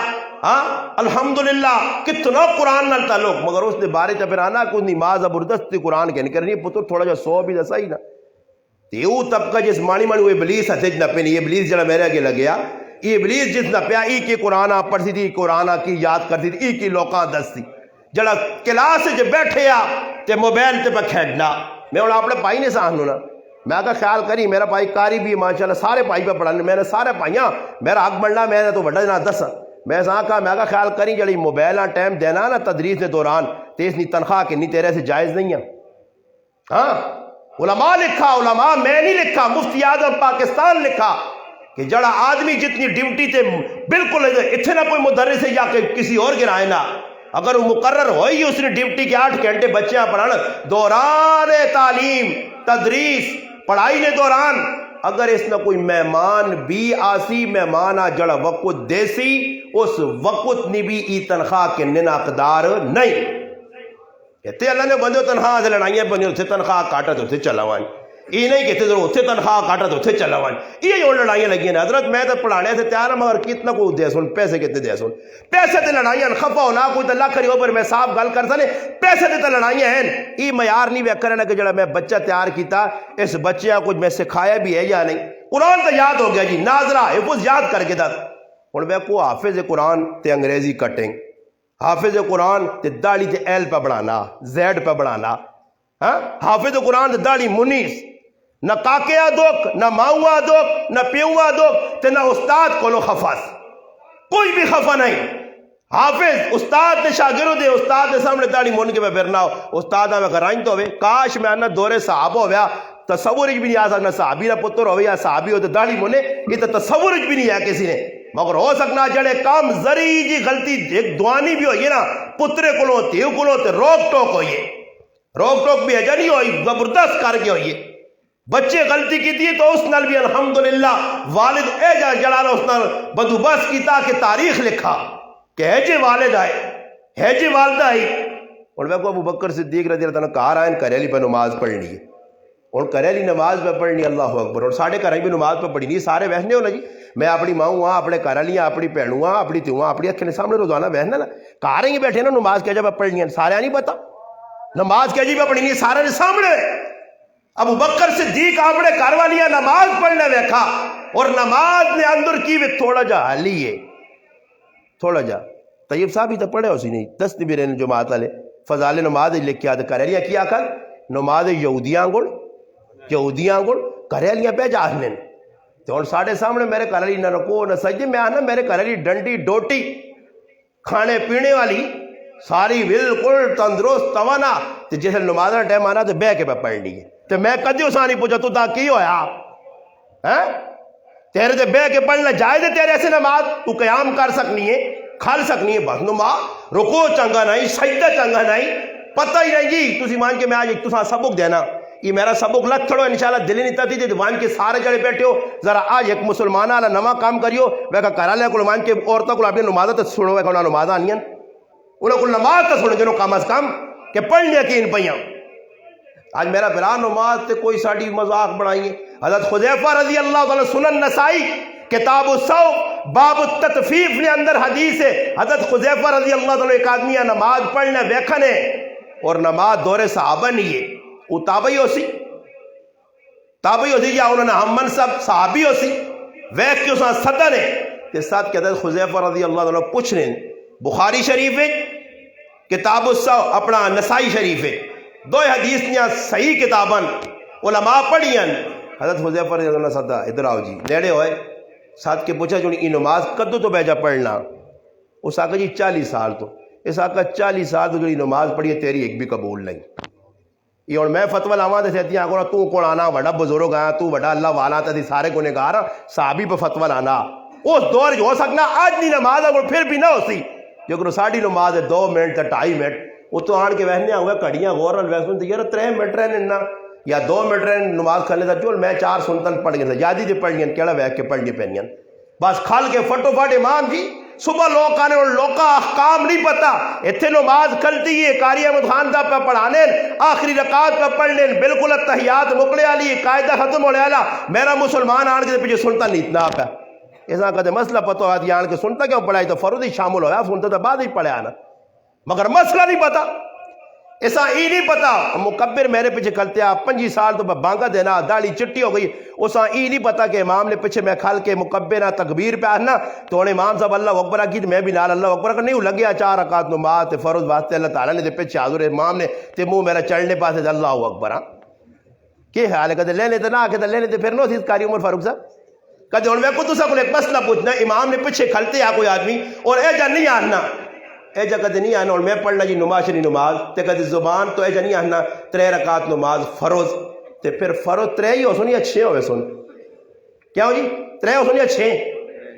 الحمدللہ کتنا قرآن نال تعلق مگر اس نے بارے چا پھرانا کوئی نماز زبردستی قرآن کے نہیں کرنی پتر تھوڑا جا 100 بھی دسا ہی نا تیو طبقہ جس مانی وہ ابلیس ہتھج نہ پینی یہ ابلیس جڑا میرے آگے لگیا یہ ابلیس جس نہ پیا ای کی قرآن پڑھتی تھی قرآن کی یاد کرتی تھی ای کی لوکاں دستی جڑا کلاس جو بیٹھے تے موبائل تے پہ کھیڑنا میں انہوں اپنے پائی نے سانو نا میں کہا خیال کری میرا پائی کاری بھی ماشاءاللہ سارے پائی پہ پڑھانے میں نے سارے پائیاں میرا حق بننا میں نے تو وڈا جنا 10 میں ساں کہا میں کہا خیال کری جڑی موبائل ٹائم دینا نا تدریس کے دوران تیس نہیں تنخواہ کی نہیں تیرے سے جائز نہیں ہے ہاں علماء لکھا علماء میں نہیں لکھا مفتی اعظم پاکستان لکھا کہ جڑا آدمی جتنی ڈیوٹی تے بالکل اتنے نہ کوئی مدرس ہے یا کہ کسی اور گرائے نا اگر وہ مقرر ہوئی اس نے ڈیوٹی کے 8 گھنٹے بچیاں پڑھانا دوران تعلیم تدریس پڑھائی نے دوران اگر اس نہ کوئی مہمان بھی آسی مہمان آ جڑا وقت دیسی اس وقت نی بھی ای تنخواہ کے نن اقدار نہیں کہتے اللہ نے بندے تنخواہ سے لڑائیاں بندے اتھے تنخواہ کاٹا تو اتھے چلا وائیں یہ نہیں کہتے ضرور اتھے تنخواہ کاٹا تو اتھے چلا وائیں یہ جو لڑائیاں لگی ہیں حضرت میں تو پڑھانے سے تیار ہوں مگر کتنا کو دے سن پیسے کتنے دے سن پیسے تے لڑائیاں خفا ہونا کوئی تو اللہ کری اوپر میں صاحب گل کر سنے پیسے تے لڑائیاں ہیں یہ معیار نہیں وے کرنا کہ جڑا میں بچہ تیار کیتا اس بچے کو کچھ میں سکھایا بھی ہے یا نہیں قرآن تو یاد ہو گیا جی ناظرہ حفظ یاد کر کے دس اور میں کو حافظ قرآن تے انگریزی کٹنگ حافظ قرآن تے داڑھی تے ایل پہ بڑھانا زیڈ پہ بڑھانا حافظ قرآن تے داڑھی منیس نہ کاکیا دوک نہ ماؤں دوک نہ پیوں دوک تے نہ استاد کو خفاس کوئی بھی خفا نہیں حافظ استاد نے شاگرد دے استاد دے سامنے داڑھی مون کے میں پھرنا ہو استاد میں کرائیں تو ہوئے کاش میں انہ دورے صحابہ ہویا تصور بھی نہیں آ سکنا صحابی نہ پتر ہوئے یا صحابی ہو تو داڑھی مونے یہ تو تصور بھی نہیں ہے کسی نے مگر ہو سکنا جڑے کام ذری جی غلطی ایک دوانی بھی ہوئی نا پترے کلوں تیو کلوں تے روک ٹوک ہوئی روک ٹوک بھی ہے نہیں ہوئی زبردست کر کے ہوئی بچے غلطی کی تھی تو اس نال بھی الحمدللہ والد اے جا جڑا اس نال بندوبست کیتا کہ تاریخ لکھا کہ ہے جے والد آئے ہے جے والدہ آئی اور میں کو ابو بکر صدیق رضی اللہ عنہ کہا رہا ہے کریلی پہ نماز پڑھنی ہے اور کریلی نماز پہ پڑھنی اللہ اکبر اور ساڑھے کرائی بھی نماز پہ پڑھی نہیں سارے ویسنے ہو نا جی میں اپنی ماں ہوں اپنے کرالیاں اپنی پہنوں ہاں اپنی تیوں اپنی اکھیں سامنے روزانہ ویسنا نا کہا رہے ہیں بیٹھے نا نماز کیا جب پڑھنی ہے سارے نہیں پتا نماز کیا جی پہ پڑھنی ہے سارے سامنے ابو بکر صدیق اپنے کاروالیاں نماز پڑھنے ویکھا اور نماز نے اندر کی وہ تھوڑا جا حالی ہے تھوڑا جا طیب صاحب ہی تو پڑھے اسی نہیں دس نبی جماعت والے فضال نماز لکھ کے آدھے کریلیاں کیا کر نماز یہودیاں گڑ کریلیاں پہ جاہنے تو اور ساڑھے سامنے میرے کریلی نہ رکو نہ سجدے میں آنا میرے کریلی ڈنڈی ڈوٹی کھانے پینے والی ساری بالکل تندرست توانا تو جیسے نماز کا ٹائم آنا تو بہ کے پہ پڑھنی ہے تو میں کدی اسا نہیں پوچھا تو تا کی ہویا تیرے تے بہ کے پڑھنا جائز ہے تیرے ایسے نماز تو قیام کر سکنی ہے کھل سکنی ہے بس نماز رکو چنگا نہیں سجدہ چنگا نہیں پتہ ہی نہیں جی تسی مان کے میں آج ایک تسا سبق دینا یہ میرا سبق لگ تھڑو انشاءاللہ دلی نہیں تھی دیوان کے سارے جڑے بیٹھے ہو ذرا آج ایک مسلمانہ والا نواں کام کریو وہ کرا لیا کو مان کے عورتوں کو اپنی نماز تو سنو وہ نماز آنی انہوں کو نماز تو سنو جنہوں کام از کام کہ پڑھنے یقین پیاں آج میرا برا نماز تے کوئی ساڑی مذاق بڑھائی ہے حضرت حذیفہ رضی اللہ عنہ سنن نسائی کتاب الصوم باب التطفیف نے اندر حدیث ہے حضرت حذیفہ رضی اللہ عنہ ایک آدمی نماز پڑھنے ویکھنے اور نماز دور صحابہ نہیں ہے وہ تابعی ہو سی یا انہوں نے ہم منصب صحابی ہو سی ویکھ کے اس نے صدر ہے کہ ساتھ کہتے ہیں حذیفہ رضی اللہ عنہ پوچھ رہے ہیں بخاری شریف ہے کتاب الصوم اپنا نسائی شریف ہے دو حدیث نیاں صحیح کتاباں علماء پڑھیاں حضرت حذیفہ رضی اللہ عنہ صدا ادھر آؤ جی نیڑے ہوئے ساتھ کے پوچھا جو یہ نماز کدو تو بیجا پڑھنا اس آقا جی 40 سال تو اس آقا 40 سال تو جو نماز پڑھی ہے تیری ایک بھی قبول نہیں یہ اور میں فتوہ لاواں تے سیتی آنکھوں تو کون آنا وڈا بزرگ آیا تو وڈا اللہ والا تے سارے کو نگار صحابی پہ فتوہ لانا اس دور جو ہو سکنا آج نہیں نماز اگر پھر بھی نہ ہو سی جو کہ ساڑھی نماز ہے 2 منٹ تے 2.5 منٹ وہ تو آن کے وہنے ہوئے کڑیاں غور ال ویسن تے یار 3 منٹ رہنے نا یا 2 منٹ رہنے نماز کھلنے تھا جو میں 4 سنتن پڑھ گئے یادی دے پڑھ گئے کیڑا ویک کے پڑھنی پہنیاں بس کھال کے فٹو فٹ امام جی صبح لوگ آنے اور لوکا احکام نہیں پتا اتھے نماز کھلتی ہے قاری احمد خان صاحب پہ پڑھانے آخری رکعت پہ پڑھنے بالکل التحیات مکڑے والی قاعدہ ختم ہونے والا میرا مسلمان آن کے پیچھے سنتا نہیں اتنا آپ ہے ایسا کہتے مسئلہ پتہ ہوا دیا آن کے سنتا کیوں پڑھائی تو فرض ہی شامل ہویا سنتا تو بعد ہی پڑھے آنا مگر مسئلہ نہیں پتا ایسا ہی نہیں پتا مکبر میرے پیچھے کھلتے آپ 25 سال تو بانگا دینا داڑھی چٹی ہو گئی اسا ہی نہیں پتا کہ امام نے پیچھے میں کھل کے مکبر تکبیر پہ آنا تو انہیں امام صاحب اللہ اکبر کی میں بھی نال اللہ اکبر کا نہیں لگیا 4 رکعت نماز فرض واسطے اللہ تعالیٰ نے پیچھے حضور امام نے تے منہ میرا چڑھنے پاسے اللہ اکبر کیا خیال ہے کہتے لینے تے نہ کہتے لینے تے پھر نو سی قاری عمر فاروق صاحب کہتے ہوں میں کو تو سب ایک مسئلہ پوچھنا امام نے پیچھے کھلتے آ کوئی آدمی اور اے جا نہیں آنا اے جا کہتے نہیں آنا اور میں پڑھنا جی نماز شری نماز تے کہتے زبان تو اے جا نہیں آنا 3 رکعت نماز فرض تے پھر فرض 3 ہی ہو سن یا 6 ہوئے سن کیا ہو جی 3 ہو سن یا 6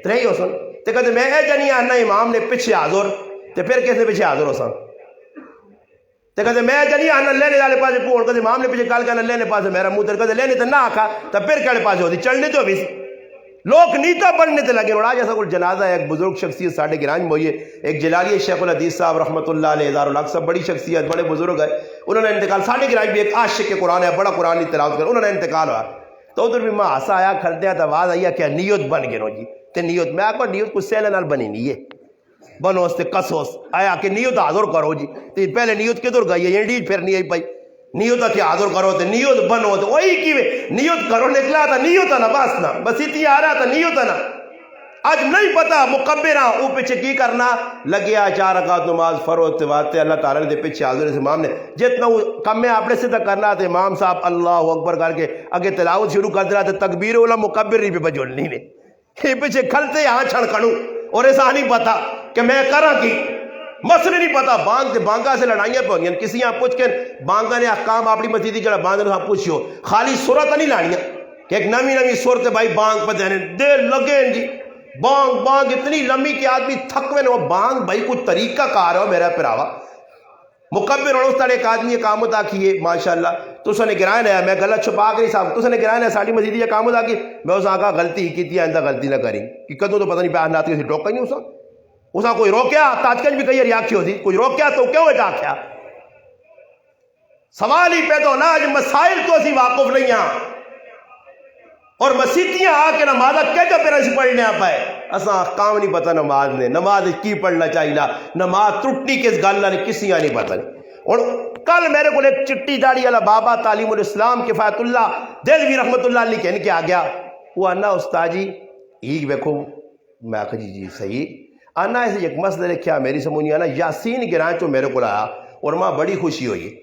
3 ہی ہو سن تے کہتے میں اے جا نہیں آنا امام نے پیچھے حاضر تے پھر کیسے پیچھے حاضر ہو سن تے کہتے میں جنی آنا لینے والے پاس پوڑ کہتے امام نے پیچھے کال کہنا لینے پاس میرا منہ تر کہتے لینے تے نہ آکھا تو پھر کہڑے پاس ہوتی چڑھنے تو بھی لوگ نیتا بننے تے لگے. اور آج ایسا کوئی جنازہ ہے ایک بزرگ شخصیت ساڑھے گرانج میں ہوئی ہے, ایک جلالی شیخ الحدیث صاحب رحمۃ اللہ علیہ ہزار الحق صاحب, بڑی شخصیت بڑے بزرگ ہے, انہوں نے انتقال ساڑھے گرانج بھی ایک عاشق کے قرآن ہے, بڑا قرآن کی تلاوت کر, انہوں نے انتقال ہوا تو ادھر بھی میں ہسا آیا کھڑتے ہیں تو آواز آئی کیا نیت بن گئے جی تے نیت میں آکو نیت کچھ سہلے نال بنی نہیں ہے بنوس تے کسوس آیا کہ نیت حاضر کرو جی تے پہلے نیت کدھر گئی ہے یہ ڈیج پھر نہیں آئی پائی نیت کہ حاضر کرو تے نیت بنو تے وہی کی نیت کرو نکلا تھا نیت نہ بس نہ بس اتنی آ رہا تھا نیت نہ آج نہیں پتا مکبرہ او پیچھے کی کرنا لگیا 4 رکعت نماز فرض واتے اللہ تعالیٰ نے دے پیچھے حاضر اس امام نے جتنا کم میں آپ نے سیدھا کرنا تھے امام صاحب اللہ اکبر کر کے اگے تلاوت شروع کر دینا تھے تکبیر اولا مکبر نہیں پہ بجولنی نے یہ پیچھے کھلتے یہاں چھڑ کھڑوں اور ایسا نہیں پتا کہ میں کرا کی مسئلہ نہیں پتا بانگ تے بانگا سے لڑائیاں پہ ہوگی کسی یہاں پوچھ کے بانگا نے احکام اپنی مسجدی جڑا باندھ رہا پوچھو خالی صورت نہیں لانیاں کہ ایک نمی صورت بھائی بانگ پہ دینے دے لگے جی بانگ بانگ اتنی لمبی کہ آدمی تھکوے نہ بانگ بھائی کوئی طریقہ کار ہو میرا پراوا مکبر اور اس طرح ایک آدمی کام ادا کیے ماشاءاللہ تو اس نے گرائن ہے میں غلط چھپا کے نہیں صاحب تو اس نے گرائن ہے ساڑھی مسجد یہ کام ادا کی میں اس آقا غلطی کی تھی آئندہ غلطی نہ کریں کہ کدوں تو پتہ نہیں پہ ناتی کسی ٹوکا نہیں اسا کوئی روکیا تاجکنج بھی کئی ریاکھی ہوتی کوئی روکیا تو کیوں ہے جاکیا سوال ہی پیدا ہونا آج مسائل تو اسی واقف نہیں ہیں اور مسیتیاں آ کے نمازہ کہتا پیرا سے پڑھنے آ پائے اساں کام نہیں پتا نماز نے نماز کی پڑھنا چاہیے نماز ٹوٹنی کس گاللہ نے کسی آ نہیں پتا نہیں اور کل میرے کو ایک چٹی داڑی والا بابا تعلیم الاسلام کفایت اللہ دلوی رحمت اللہ علیہ کہنے کے آ گیا وہ انا استاد جی ایک بیکھو میں آخر جی صحیح انا ایسے ایک مسئلہ لکھیا میری سمجھ آنا یاسین گرائیں تو میرے کو آیا اور ماں بڑی خوشی ہوئی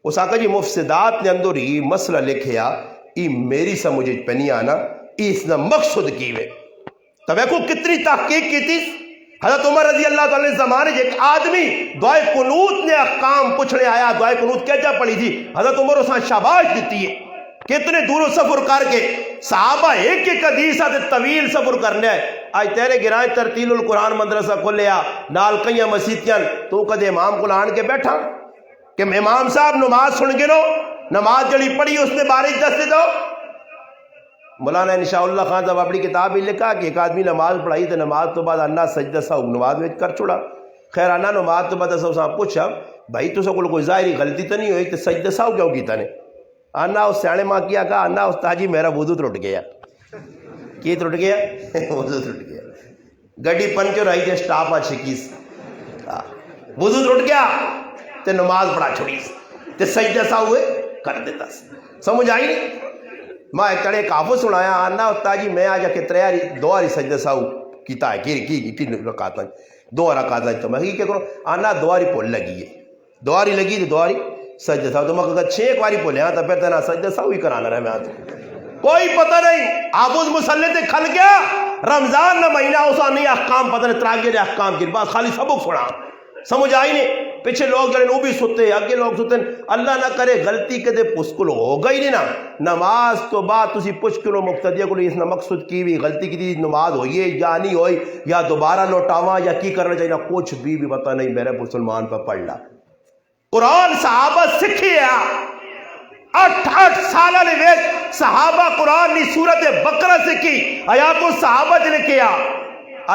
اس آقا جی مفسدات نے اندر ہی مسئلہ لکھیا ای میری سمجھ پہ نہیں آنا اس نے مقصد کی وے تو دیکھو کتنی تحقیق کی تھی حضرت عمر رضی اللہ تعالیٰ نے زمانے ایک آدمی دعائے قنوت نے احکام پوچھنے آیا دعائے قنوت کیسا پڑھی تھی حضرت عمر اس نے شاباش دیتی ہے کتنے دور سفر کر کے صحابہ ایک ایک حدیث آتے طویل سفر کرنے آئے آج تیرے گرائیں ترتیل القرآن مدرسہ کھولیا نال کئیاں مسیتیاں تو کدے امام کو لان کے بیٹھا کہ امام صاحب نماز سن گنو نماز جڑی پڑھی اس نے بارش دس دو مولانا انشاء اللہ خان صاحب اپنی کتاب ہی لکھا کہ ایک آدمی نماز پڑھائی تو نماز تو بعد انا سجدہ صاحب نماز میں کر چھوڑا خیر انا نماز تو بعد صاحب پوچھا بھائی تو سب کوئی ظاہری غلطی تو نہیں ہوئی تو سجدہ صاحب کیوں کیتا نے انا اس سیانے ماں کیا کہا انا استاد جی میرا وضو ٹوٹ گیا کی ٹوٹ گیا وضو ٹوٹ گیا گڈی پنچر آئی تھی سٹاپ آ چھکیس وضو ٹوٹ گیا تے نماز پڑھا چھوڑی تے سجدہ صاحب ہوئے کر دیتا سمجھ آئی نہیں میں ایک کڑے کافو سنایا آنا استاد جی میں آج کے تریاری دو آری سجدہ صاحب کیتا ہے کی رکعت دو رکعت تو میں کیا کروں آنا دو آری پول لگی ہے دو آری لگی تو دو آری سجدہ صاحب تو میں کہا 6 باری پولے ہاں تو پھر تینا سجدہ صاحب ہی کرانا رہے میں آتا کوئی پتہ نہیں آپ اس مسلح تے کھل گیا رمضان نہ مہینہ اسا نہیں احکام پتہ نہیں تراغیر احکام کی بات خالی سبق سنا سمجھ آئی نہیں پیچھے لوگ جڑے وہ بھی ستے آگے لوگ ستے اللہ نہ کرے غلطی کدے پسکل ہو گئی نہیں نا نماز تو بعد تسی پشکلو مقتدیہ کو اس نے مقصد کی بھی غلطی کی تھی نماز ہوئی ہے یا نہیں ہوئی یا دوبارہ لوٹاواں یا کی کرنا چاہیے کچھ بھی پتہ نہیں میرے مسلمان پہ پڑھ لا قرآن صحابہ سکھی ہے 8 سالہ نے ویچ صحابہ قرآن نے سورت بقرہ سکھی آیات الصحابہ جنے کیا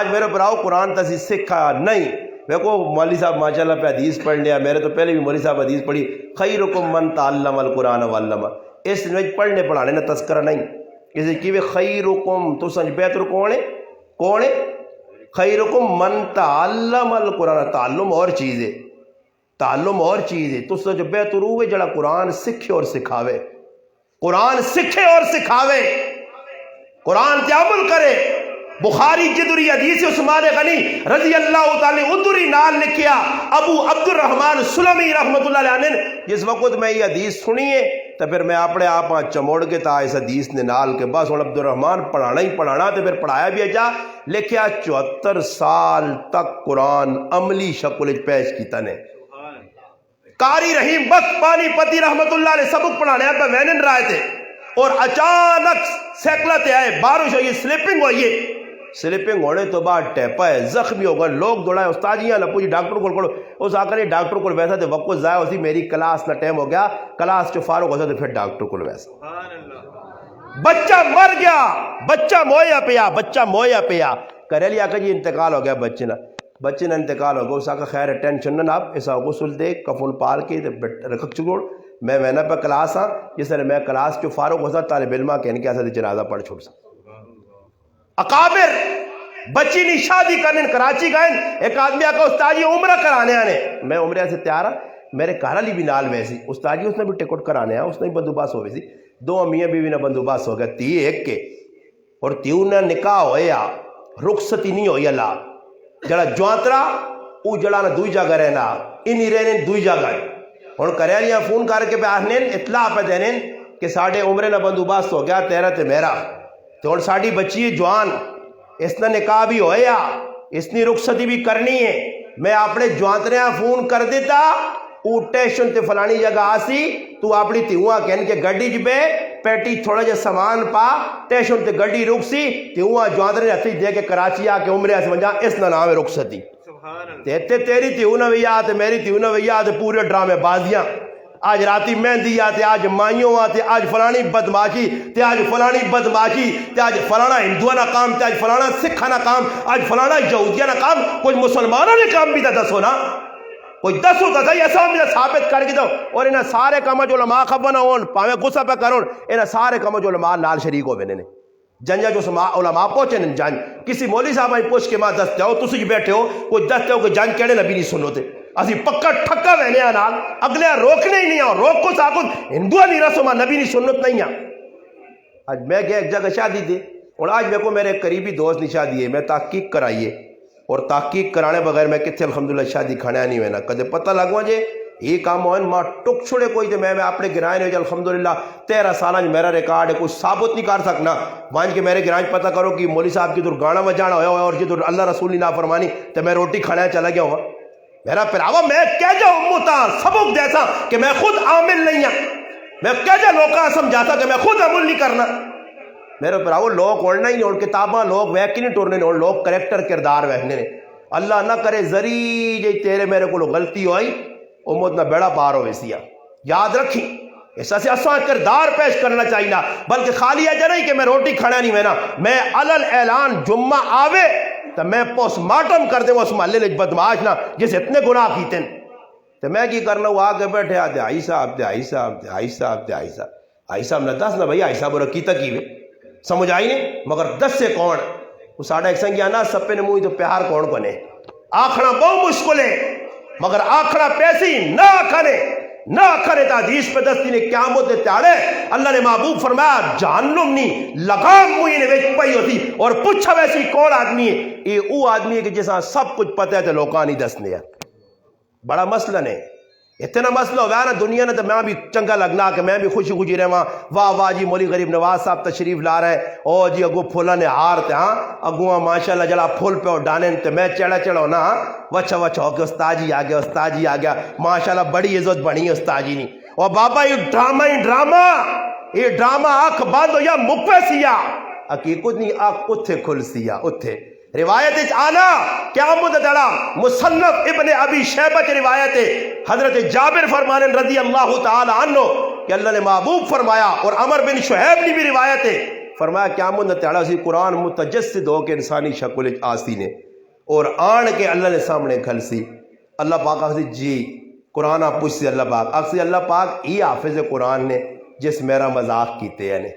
آج میرے براؤ قرآن تسی سکھا نہیں دیکھو مولوی صاحب ماشاءاللہ پہ حدیث پڑھ لیا میرے تو پہلے بھی مولوی صاحب حدیث پڑھی خیرکم من تعلم القرآن وعلمہ اس میں پڑھنے پڑھانے نہ تذکرہ نہیں اسے کہ خیرکم تو سنج بہتر کون ہے خیرکم من تعلم القرآن تعلم اور چیز ہے تعلم اور چیز ہے تو سنج بہتر ہوئے جڑا قرآن سکھے اور سکھاوے قرآن سکھے اور سکھاوے قرآن تے عمل کرے بخاری جدری حدیث عثمان غنی رضی اللہ تعالی ادری نال لکھیا ابو عبد الرحمن سلمی رحمت اللہ علیہ نے جس وقت میں یہ حدیث سنیے تو پھر میں اپنے آپ چموڑ کے تا اس حدیث نے نال کے بس عبد الرحمن پڑھانا ہی پڑھانا تو پھر پڑھایا بھی جا لکھیا 74 سال تک قرآن عملی شکل پیش کیتا نے قاری رحیم بخت پانی پتی رحمت اللہ علیہ سبق پڑھانے پہ وینن رائے تھے اور اچانک سیکلت آئے بارش ہوئی سلیپنگ ہوئی سلپنگ ہونے تو بعد ٹیپا ہے زخمی ہو گئے لوگ دوڑائے استادیاں نہ پوچھی ڈاکٹر کو کھڑو اس آکر ڈاکٹر کو ویسا تو وقت ضائع ہوتی میری کلاس نہ ٹائم ہو گیا کلاس جو فارغ ہوتا تو پھر ڈاکٹر کو ویسا بچہ مر گیا بچہ مویا پیا کریلی آکر جی انتقال ہو گیا بچے نہ انتقال ہو گیا اس آکر خیر ٹینشن نہ آپ ایسا غسل دے کفن پال کے رکھ چکوڑ میں وینا پہ کلاس ہاں جس طرح میں کلاس جو فارغ ہوتا طالب علمہ کہنے کے ایسا جنازہ پڑھ چھوڑ سا اکابر بچی نہیں شادی کرنے کراچی گئے ایک آدمی آکا استاجی عمرہ کرانے آنے میں عمرہ سے تیار ہاں میرے کارا لی بھی نال ویسی استاجی اس نے بھی ٹکٹ کرانے اس نے بھی بندوباس ہو ویسی دو امیاں بیوی نے بندوباس ہو گیا تی ایک کے اور تیوں نے نکاح ہویا رخصتی نہیں ہوئی اللہ جڑا جوانترا او جڑا نہ دوئی جگہ رہنا انہی رہنے دوئی جگہ اور کریلیاں فون کر کے پہ آہنین اطلاع پہ دینین کہ ساڑھے عمرے نہ بندوباس ہو گیا تیرا تے میرا تو اور ساڑھی بچی جوان اس نے نکاح بھی ہویا اس نے رخصتی بھی کرنی ہے میں اپنے جوانتریاں فون کر دیتا او ٹیشن تے فلانی جگہ آسی تو اپنی تیوہاں کہن کے گڑی جبے پیٹی تھوڑا جا سامان پا ٹیشن تے گڑی رک سی تیوہاں جوانترے ہتھی دے کے کراچی آ کے عمرے سے منجا اس نہ نام رخصتی تے تیری تیونہ ویات میری تیونہ ویات پورے ڈرامے بازیاں آج راتی مہندی آتے آج مائیوں آتے آج فلانی بدماشی تے آج فلانی بدماشی تے آج فلانا ہندوانہ کام تے آج فلانا سکھانہ کام آج فلانا یہودیانہ کام کوئی مسلمانوں نے کام بھی تھا دسو نا کوئی دس ہوتا تھا ایسا مجھے ثابت کر کے دو اور انہیں سارے کام جو علماء خبرنا ہون پاویں غصہ پہ کرون انہیں سارے کام جو علماء نال شریک ہو بینے جنجا جو علماء پہنچے نہیں جان کسی مولی صاحب آئی پوچھ کے ماں دستے ہو تسی بیٹھے ہو کوئی دستے ہو کہ جان کہنے نبی نہیں سنو تے اسی پکا ٹھکا وینے آنال اگلے روکنے ہی نہیں آؤ روک کو ساکت ہندوہ نہیں رسو ماں نبی نہیں سنت نہیں آؤ آج میں گیا ایک جگہ شادی تھی اور آج میں کو میرے قریبی دوست نہیں شادی ہے میں تحقیق کرائیے اور تحقیق کرانے بغیر میں کتنے الحمدللہ شادی کھانے نہیں ہوئے نا کدے پتہ لگوا جے یہ کام ہوئے ماں ٹک چھوڑے کوئی تھے میں اپنے گرائن ہوئے الحمدللہ 13 سالہ میرا ریکارڈ ہے کوئی ثابت نہیں کر سکنا وہاں کے میرے گرائن پتہ کرو کہ مولی صاحب کی دور گانا بجانا ہویا اور جدور اللہ رسول نے نافرمانی تو میں روٹی کھانے چلا گیا ہوا میرا پراوا میں کہہ جا امتا سبق دیتا کہ میں خود عامل نہیں ہوں میں کہہ جا لوکاں سمجھاتا کہ میں خود عمل نہیں کرنا میرے پراو لوگ اڑنا ہی نہیں اور کتاباں لوگ ویک نہیں ٹورنے اور لوگ کریکٹر کردار ویکنے اللہ نہ کرے ذری جی تیرے میرے کو غلطی ہوئی امت نہ بیڑا پار ہو ویسیا یاد رکھی ایسا سے اساں کردار پیش کرنا چاہیے بلکہ خالی ایجا نہیں کہ میں روٹی کھانا نہیں میں میں علل اعلان جمعہ آوے تو میں پوسٹ مارٹم کر دیں اس محلے لے بدماش نہ جس اتنے گناہ کیتے تو میں کی کرنا وہ آگے بیٹھے آتے آئی صاحب نہ دس نہ بھائی آئی صاحب اور کیتا کیوے سمجھ آئی نہیں مگر دس سے کون وہ ساڑھا ایک سنگیا نا سپے نے موئی تو پیار کون کنے آکھنا بہت مشکل ہے مگر آکھنا پیسی نہ کھنے تا حدیث پہ دستی نے قیامت تیارے اللہ نے محبوب فرمایا جہنم نہیں لگام موئی نے ویچ پئی ہوتی اور پوچھا ویسی کون آدمی ہے یہ او آدمی ہے کہ جیسا سب کچھ پتہ ہے تو لوکانی دسنے ہے بڑا مسئلہ نہیں اتنا مسئلہ ہو گیا نا دنیا نے تو میں بھی چنگا لگنا کہ میں بھی خوشی رہا واہ جی مولی غریب نواز صاحب تشریف لا رہے ہیں او جی اگو پھولا نے ہار تے ہاں اگواں ماشاءاللہ جڑا پھول پہ ڈانے تے میں چڑھا نا وچھا ہو کے استاد جی آ گیا ماشاءاللہ بڑی عزت بنی استاد جی نہیں اور بابا یہ ڈرامہ آنکھ بند ہو یا مکوے سیا حقیقت نہیں آنکھ اتھے کھل سیا اتھے روایت آنا قیامت دڑا مصنف ابن ابی شیبہ کی روایت حضرت جابر فرمانے رضی اللہ تعالی عنہ کہ اللہ نے محبوب فرمایا اور عمر بن شہیب نے بھی روایت ہے فرمایا قیامت دڑا سی قرآن متجسد ہو کے انسانی شکل آسی نے اور آن کے اللہ نے سامنے کھل سی اللہ پاک آخسی جی قرآن آپ پوچھ سی اللہ پاک آخسی اللہ پاک یہ حافظ قرآن نے جس میرا مذاق کیتے ہیں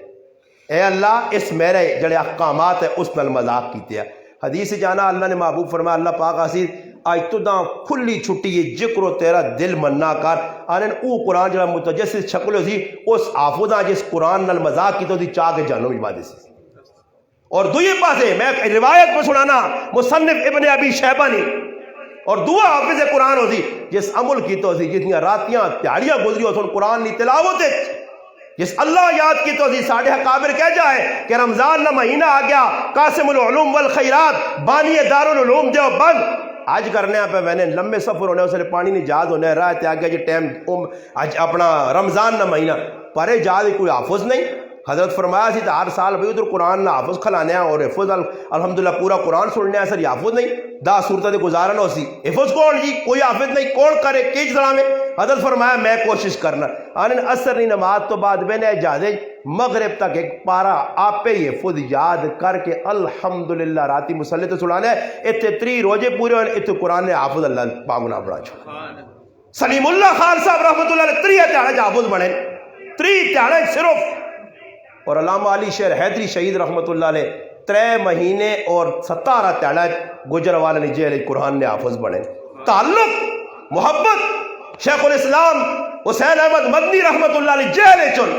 اے اللہ اس میرے جڑے احکامات ہے اس نال مذاق کیتے ہیں حدیث جانا اللہ نے محبوب فرمایا اللہ پاک آسیر آج تو داں کھلی چھٹی یہ ذکر و تیرا دل مننا کر آنین او قرآن جڑا متجسد شکل ہو سی اس آفودہ جس قرآن نال مذاق کی تو دی چاہ کے جانو بھی بادی سی اور دوئی پاسے میں روایت میں سنانا مصنف ابن ابی شیبہ نے اور دعا حافظ قرآن ہو سی جس عمل کی تو سی جتنی راتیاں تیاریاں گزری ہو سن قرآن نی تلاوت ہے جس اللہ یاد کی تو سی ساڑھے حقابر کہہ جائے کہ رمضان نہ مہینہ آ گیا قاسم العلوم والخیرات بانی دارالعلوم دیو بند آج کرنے پہ میں نے لمبے سفر ہونے اسے پانی نہیں جاد ہونے رہا ہے آگیا جی ٹیم آج اپنا رمضان نہ مہینہ پرے جاد کوئی حافظ نہیں حضرت فرمایا سی تو ہر سال بھی ادھر قرآن نہ حافظ کھلانے اور حفظ الحمدللہ پورا قرآن سننے سر حافظ نہیں 10 صورتیں گزارن ہو سی حفظ کون جی کوئی حافظ نہیں کون کرے کیج سلام میں حضرت فرمایا میں کوشش کرنا آنن اثر نہیں نماز تو بعد میں نے اجازت مغرب تک ایک پارا آپ پہ یہ خود یاد کر کے الحمدللہ راتی مسلح تو سنانے اتنے 3 روزے پورے ہوئے اتنے قرآن نے حافظ اللہ پاگنا بڑا چھوڑا سلیم اللہ خان صاحب رحمت اللہ علیہ 3 تیارے حافظ بنے 3 تیارے صرف اور علامہ علی شیر حیدری شہید رحمت اللہ علیہ 3 مہینے اور 17 تیارے گجروالا نے جیل قرآن نے حافظ بنے تعلق محبت شیخ الاسلام حسین احمد مدنی رحمت اللہ علیہ جیل چن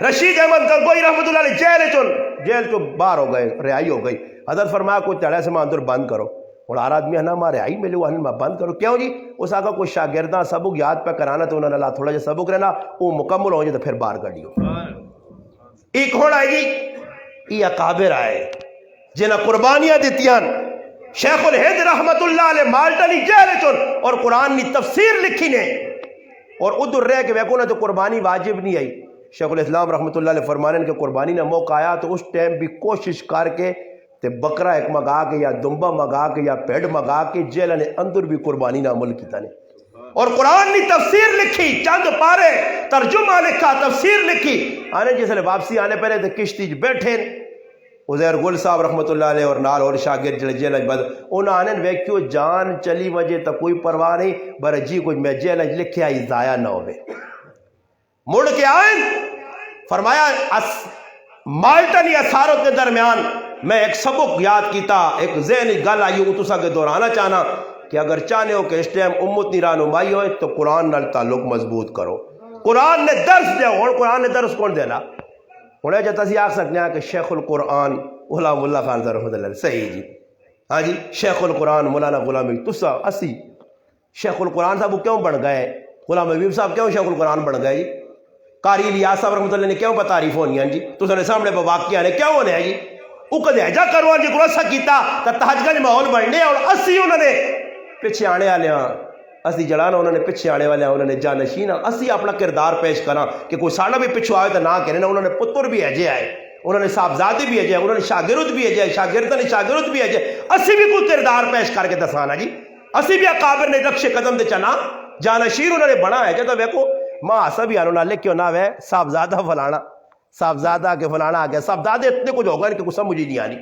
رشید احمد گنگوئی رحمت اللہ علیہ جیل چن جیل چو باہر ہو گئے رہائی ہو گئی حضرت فرمایا کوئی تیڑے سے اندر بند کرو اور ہر آدمی ہے نا ہمارے رہائی ملے وہ میں بند کرو کیوں جی اس آقا کوئی شاگردہ سبق یاد پہ کرانا تو انہوں نے اللہ تھوڑا جا سبق رہنا وہ مکمل ہو جائے تو پھر باہر کڑیو ایک ہوڑا ہے جی یہ اکابر آئے جنہ قربانیاں دیتیاں شیخ الہند رحمت اللہ علیہ مالٹنی جیل چن اور قرآن نی تفسیر لکھی نے اور ادھر رہ کے ویکو نا تو قربانی واجب نہیں آئی شیخ الاسلام رحمت اللہ علیہ فرمانے کہ قربانی نہ موقع آیا تو اس ٹائم بھی کوشش کر کے تے بکرا ایک مگا کے یا دمبا مگا کے یا پیڑ مگا کے جیل نے اندر بھی قربانی نہ عمل کیتا نے اور قرآن نے تفسیر لکھی چند پارے ترجمہ لکھا تفسیر لکھی آنے جس نے واپسی آنے پہلے تے کشتی بیٹھے عزیر گل صاحب رحمت اللہ علیہ اور نال اور شاگرد جڑے جیل بد انہوں آنے ویکیو جان چلی وجہ تا کوئی پرواہ نہیں بر جی کوئی میں جیل لکھیا ہی ضائع نہ ہوئے مڑ کے آئیں فرمایا مالٹن یا سارت کے درمیان میں ایک سبق یاد کیتا ایک ذہنی گل آئی ہوں تسا کے دہرانا چاہنا کہ اگر چاہنے ہو کہ اس ٹائم امت نی رہنمائی ہوئے تو قرآن نال تعلق مضبوط کرو قرآن نے درس دے اور قرآن نے درس کون دینا انہیں جاتا سی آکھ سکتے ہیں کہ شیخ القرآن غلام اللہ خان صاحب رحمۃ اللہ صحیح جی ہاں جی شیخ القرآن مولانا غلام تسا اسی شیخ القرآن صاحب کیوں بن گئے غلام حبیب صاحب کیوں شیخ القرآن بن گئے جی قاری الیاس صاحب رحمۃ اللہ نے کیوں تعریف ہونی ہے جی تو سارے سامنے پہ واقعہ نے کیوں ہونے ہیں جی وہ کدے ایجا کروا جی گروسا کیتا تا تحج گنج ماحول بننے اور اسی انہوں نے پیچھے آنے والے ہاں اسی جڑانا انہوں نے پیچھے آنے والے ہاں انہوں نے جانشین ہاں اسی اپنا کردار پیش کرا کہ کوئی ساڑھا بھی پچھو آئے تو نہ کہنے نا انہوں نے پتر بھی ایجے آئے انہوں نے صاحبزادی بھی ایجے انہوں نے شاگرد بھی ایجے شاگردہ نے شاگرد بھی ایجے اسی بھی کوئی کردار پیش کر کے دسانا جی اسی بھی اکابر نے رقش قدم دے چنا جانشین انہوں نے بنا ہے جب ویکو ماں آسا بھی آنو نہ لے کیوں نہ وے صاحبزادہ فلانا صاحبزادہ کے فلانا آ گیا صاحبزادے اتنے کچھ ہوگا ان کے کچھ سمجھ نہیں آنی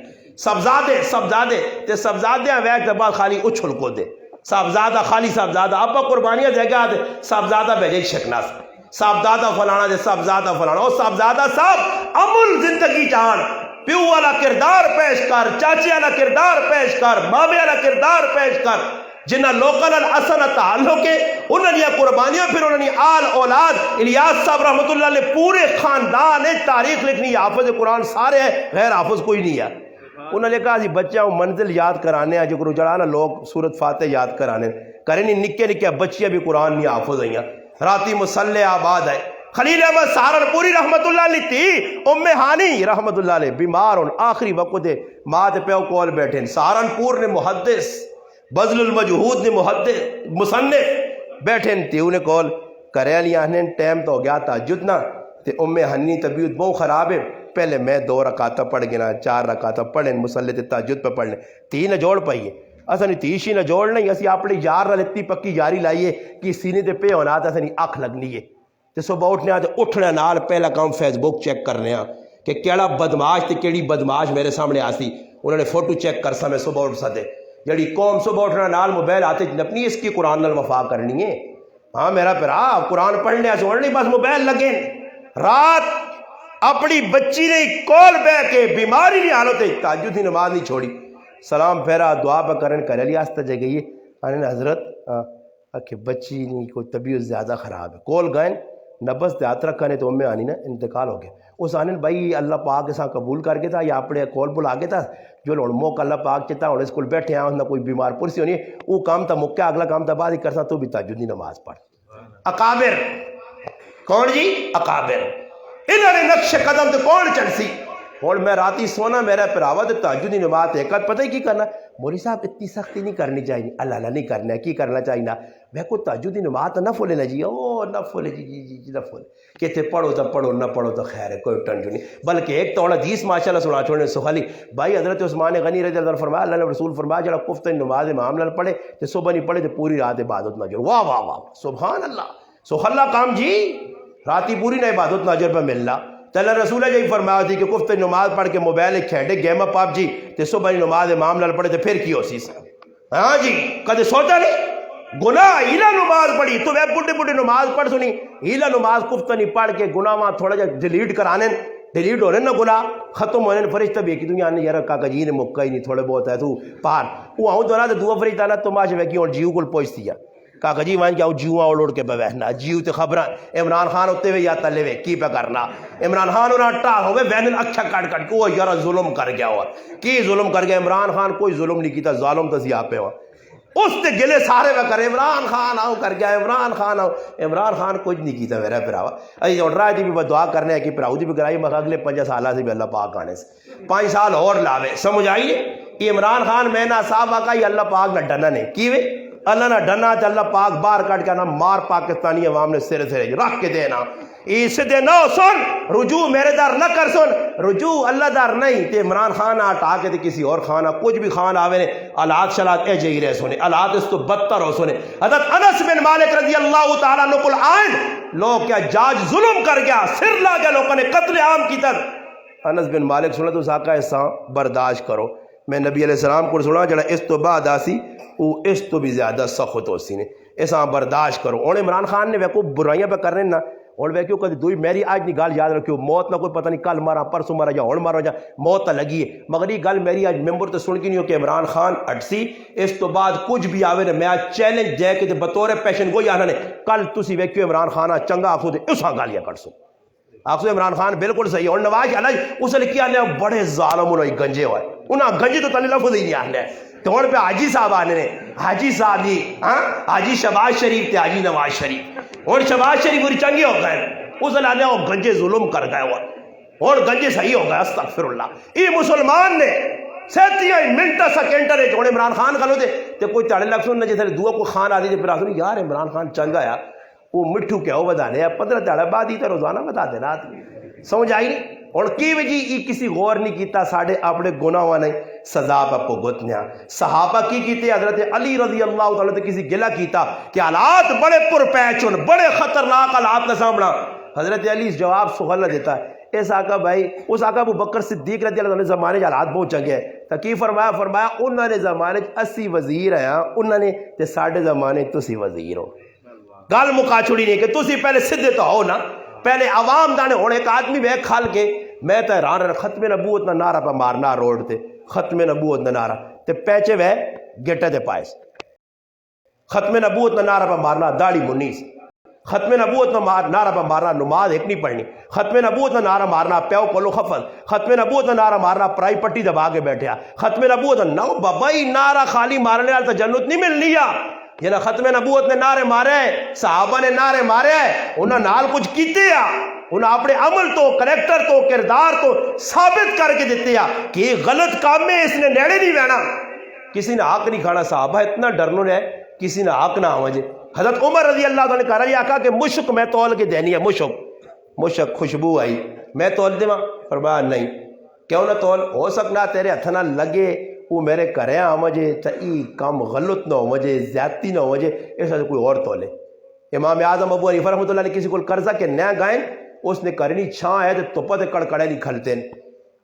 صاحبزادے تے صاحبزادے ویک دبا خالی اچھل کو دے صاحبزادہ خالی صاحبزادہ ابا قربانیاں دے گا دے صاحبزادہ بھیجے شکناس صاحبزادہ فلانا دے صاحبزادہ فلانا او صاحبزادہ صاحب عمل زندگی چاہن پیو والا کردار پیش کر چاچے والا کردار پیش کر مامے والا کردار پیش کر جنہ لوکل الاسن تعلق ہے انہوں نے قربانیاں پھر انہوں نے آل اولاد الیاس صاحب رحمت اللہ علیہ پورے خاندان تاریخ لکھنی حافظ قرآن سارے ہیں غیر حافظ کوئی نہیں ہے انہوں نے کہا جی بچہ منزل یاد کرانے ہیں جو کرو جڑانا لوگ سورت فاتح یاد کرانے کریں نہیں نکے نکے بچیاں بھی قرآن نہیں حافظ ہیں راتی مسلح آباد ہے خلیل احمد سہارنپوری رحمت اللہ علیہ تھی ام ہانی رحمت اللہ علیہ بیمار ان آخری وقت مات پیو کول بیٹھے سہارنپور نے محدث بذل المجہود نے محدث مصنف بیٹھے تھی انہیں کول کرے علی آنے ٹائم تو ہو گیا تہجد نہ تے ام ہنی طبیعت بہت خراب ہے پہلے میں 2 رکعتہ پڑھ گنا 4 رکعتہ پڑھیں مسلح تے تہجد پہ پڑھ لیں 3 جوڑ پائیے اصل نہیں تیشی نہ جوڑ نہیں اسی اپنے یار نال اتنی پکی یاری لائیے کہ سینے تے پہ ہونا تے اصل اکھ لگنی ہے تے صبح اٹھنے تے اٹھنے نال پہلا کام فیس بک چیک کرنے ہاں کہ کیڑا بدماش تے کیڑی بدماش میرے سامنے آسی انہوں نے فوٹو چیک کر سا میں صبح اٹھ سکتے جڑی قوم صبح اٹھنا نال موبائل آتے نپنی اس کی قرآن نال وفا کرنی ہے ہاں میرا پھرا قرآن پڑھنے سوڑ نہیں بس موبائل لگے رات اپنی بچی نے کول بے کے بیماری نہیں حالت ہے تہجد کی نماز نہیں چھوڑی سلام پھیرا دعا پہ کرن کرے لی آستہ جے گئی ہے حضرت کہ بچی نہیں کوئی طبیعت زیادہ خراب ہے کول گئے نبس دیات رکھانے تو امی آنی نا انتقال ہو گیا اس آنن بھائی اللہ پاک ایسا قبول کر کے تھا یا اپنے کول بلا کے تھا جو لوڑ موقع اللہ پاک چاہتا ہوں اسکول بیٹھے ہیں نہ کوئی بیمار پرسی ہونی وہ کام تھا مکہ اگلا کام تھا بعد ہی کرتا تو بھی تہجدی نماز پڑھ اکابر کون جی اکابر انہوں نے نقش قدم تو کون چڑھ سی اور میں راتی سونا میرا پراوا تو تہجدی نماز ایک پتہ ہی کی کرنا مولوی صاحب اتنی سختی نہیں کرنی چاہیے. اللہ اللہ نہیں کرنا ہے, کی کرنا چاہیے نا میں کو تہجد نماز نفل ہے نا جی, او نفل جی جی جی نفل کہتے پڑھو تو پڑھو نہ پڑھو تو خیر ہے, کوئی ٹینشن نہیں. بلکہ ایک تو حدیث ماشاء اللہ سنا چھوڑنے سخالی بھائی حضرت عثمان غنی رضی اللہ عنہ فرمایا اللہ نے رسول فرمایا جڑا کفت نماز امام نال پڑھے تو صبح نہیں پڑھے تو پوری رات عبادت نہ جڑ. واہ واہ واہ سبحان اللہ سبحان اللہ کام جی راتی پوری نہ عبادت نہ جڑ پہ ملنا. تو اللہ رسول جی فرمایا تھی کہ کفت نماز پڑھ کے موبائل کھیڈے گیم اپ آپ جی تو صبح نماز امام نال پڑھے تو پھر کی ہو سی. ہاں جی کدے سوچا نہیں گناہ ہیلا نماز پڑھی تو وہ بڑھے بڑھے نماز پڑھ سنی ہیلا نماز کفت نہیں پڑھ کے گناہ وہاں تھوڑا جا ڈیلیٹ کرانے ڈیلیٹ ہونے نا گناہ ختم ہونے فرشتہ بھی کی دنیا نے یار کاکا جی نے مکہ ہی نہیں تھوڑے بہت ہے تو پار وہ آؤں تو نا تو دعا فرشتہ نا تو ماش ویکی اور جیو کو پہنچتی ہے کاکا جی وہاں کیا جیو آؤ لوڑ کے پہ بہنا جیو تے خبریں عمران خان ہوتے ہوئے یا تلے ہوئے کی پہ کرنا عمران خان انہاں ٹال ہوئے بہن اکھا کٹ کٹ کے وہ یار ظلم کر گیا ہوا کی ظلم کر گیا عمران خان کوئی ظلم نہیں کیتا ظالم تو زیادہ پہ ہوا اس تے گلے سارے میں کرے عمران خان آؤ کر گیا عمران خان آؤ عمران خان کچھ نہیں کیتا میرا پراوا ای اڑ رہا ہے بھی دعا کرنے ہے کہ پراؤ دی بھی کرائی میں اگلے 5 سالہ سے بھی اللہ پاک آنے سے 5 سال اور لاوے سمجھ آئیے کہ عمران خان میں نہ صاحب آقا یہ اللہ پاک نہ ڈنا نہیں کیوے اللہ نہ ڈنا تو اللہ پاک باہر کٹ کے نہ مار پاکستانی عوام نے سر رکھ کے دینا اس دے نو سن رجوع میرے در نہ کر سن رجوع اللہ در نہیں تے عمران خان ہٹا کے تے کسی اور خانہ کچھ بھی خان آوے نے الات شلات اے جہی رہ سنے الات اس تو بدتر ہو سنے. حضرت انس بن مالک رضی اللہ تعالیٰ عنہ قل آئین لوگ کیا جاج ظلم کر گیا سر لا گیا لوگوں نے قتل عام کی تر انس بن مالک سنا تو ساکا ایسا برداشت کرو میں نبی علیہ السلام کو سنا جڑا اس تو بعد آسی وہ اس تو بھی زیادہ سخت ہو سی نے ایسا برداشت کرو. اور عمران خان نے وہ برائیاں پہ کرنے نا اور وہ کیوں کہتے دوئی میری آج نہیں گال یاد رکھو موت نہ کوئی پتہ نہیں کل مارا پرسوں مارا یا اور مارا جا موت لگی ہے مگر یہ گل میری آج ممبر تو سن کی نہیں ہو کہ عمران خان اٹسی اس تو بعد کچھ بھی آوے نے میں آج چیلنج جائے کہ بطور پیشن گوئی آنا نے کل تسی ویکیو عمران خان چنگا آخو دے اساں گالیاں کر سو آخو عمران خان بالکل صحیح اور نواز علی اس نے کیا لیا بڑے ظالم انہوں گنجے ہوئے انہاں گنجے تو تلی لفظ ہی نہیں آنے توڑ پہ حاجی صاحب آنے نے حاجی صاحب جی ہاں حاجی شہباز شریف تے حاجی نواز شریف اور شہباز شریف پوری چنگی ہو گئے اس علاقے وہ گنجے ظلم کر گئے ہوا اور گنجے صحیح ہو گئے استغفر اللہ یہ مسلمان نے سیتیاں منٹا سیکنڈ رہے چھوڑے عمران خان کھلو دے تے کوئی تاڑے لگ سن جیسے دعا کو خان آ دی تے پھر آسن یار عمران خان چنگا ہے وہ مٹھو کیا ہو بتا دے 15 تاڑے بعد ہی تے روزانہ بتا دے رات سمجھ آئی نہیں اور کی وجہ یہ کسی غور نہیں کیتا ساڑھے اپنے گناہ نہیں سزا پہ پگتنیا صحابہ کی کیتے حضرت علی رضی اللہ تعالیٰ تے کسی گلہ کیتا کہ حالات بڑے پرپیچن بڑے خطرناک حالات کا سامنا حضرت علی اس جواب سغلہ دیتا ہے اس آقا بھائی اس آقا ابو بکر صدیق رضی اللہ عنہ زمانے کے حالات بہت چنگے ہیں تکی فرمایا انہوں نے زمانے 80 وزیر ہیں انہوں نے تے ساڑھے زمانے تسی وزیر ہو گال مکا چھوڑی نہیں کہ تسی پہلے صدے تو ہو نا پہلے عوام دانے ہونے ایک آدمی بے کھال کے میں تے حیران رہا ختم نبوت نہ نعرہ پہ مارنا روڈ تے ختم نبوت نہ نعرہ تے پیچے وہ گیٹے تے پائس ختم نبوت نہ نعرہ پہ مارنا داڑھی منیس ختم نبوت نہ نعرہ پہ مارنا نماز ایک نہیں پڑھنی ختم نبوت نہ نعرہ مارنا پیو کلو خفل ختم نبوت نہ نعرہ مارنا پرائی پٹی دبا کے بیٹھیا ختم نبوت نہ بابائی نعرہ خالی مارنے والا تو جنت نہیں مل لیا یہ نہ ختم نبوت نے نعرے مارے صحابہ نے نعرے مارے انہوں نال کچھ کیتے ہیں انہوں اپنے عمل تو کریکٹر تو کردار تو ثابت کر کے دیتے ہیں کہ یہ غلط کام میں اس نے نیڑے نہیں بہنا کسی نے حق نہیں کھانا صحابہ اتنا ڈرنو ہے کسی نے حق نہ آوجے حضرت عمر رضی اللہ عنہ نے کہا یہ آقا کہ مشک میں تول کے دینی ہے مشک خوشبو آئی میں تول دے فرمایا نہیں کیوں نہ تول ہو سکنا تیرے ہتھ نہ لگے وہ میرے کرے آمجے تا ای کام غلط نہ ہو مجھے زیادتی نہ ہو مجھے ایسا کوئی اور تولے امام اعظم ابو حنیفہ رحمۃ اللہ علیہ کسی کو قرضہ کے نیا گائیں اس نے کرنی چھاں ہے تو توپا تے کڑکڑے نہیں کھلتے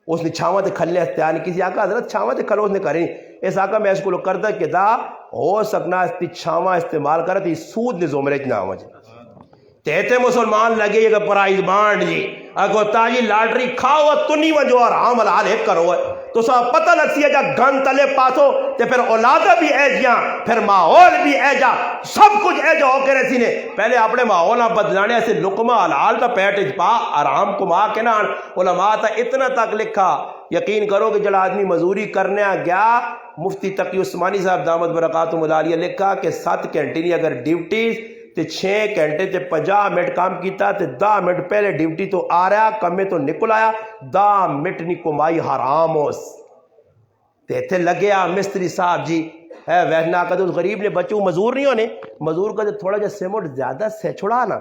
اس نے چھاواں تے کھلنے اختیار نہیں کسی آقا حضرت چھاواں تے کھلو اس نے کرنی اس آقا میں اس کو قرضہ کے دا ہو سکنا اس تی چھاواں استعمال کرے تی سود نے زمرج نہ آمجے تیتے مسلمان لگے یہ کہ پرائز بانڈ جی اگو تاجی لاٹری کھاؤ تنی و جو آرام الحال ایک کرو ہے تو سا پتہ لگسی ہے جا گن تلے پاسو تے پھر اولادہ بھی ایجیاں پھر ماحول بھی ایجا سب کچھ ایجا ہو کے رسی نے پہلے اپنے ماحولہ بدلانے سے لقمہ الحال تا پیٹ پا آرام کو ماں کے نان علماء تا اتنا تک لکھا یقین کرو کہ جڑا آدمی مزوری کرنے گیا مفتی تقی عثمانی صاحب دامت برکاتہ مدالیہ لکھا کہ 7 گھنٹے نہیں اگر ڈیوٹیز تے 6 گھنٹے تے 50 منٹ کام کیتا تے 10 منٹ پہلے ڈیوٹی تو آ رہا کم میں تو نکل آیا 10 منٹ نہیں کمائی حرام ہوس تے ایتھے لگیا مستری صاحب جی ہے ویسنا کدے اس غریب نے بچوں مزدور نہیں ہونے مزدور کدے تھوڑا جا سیمنٹ زیادہ سے چھڑا نا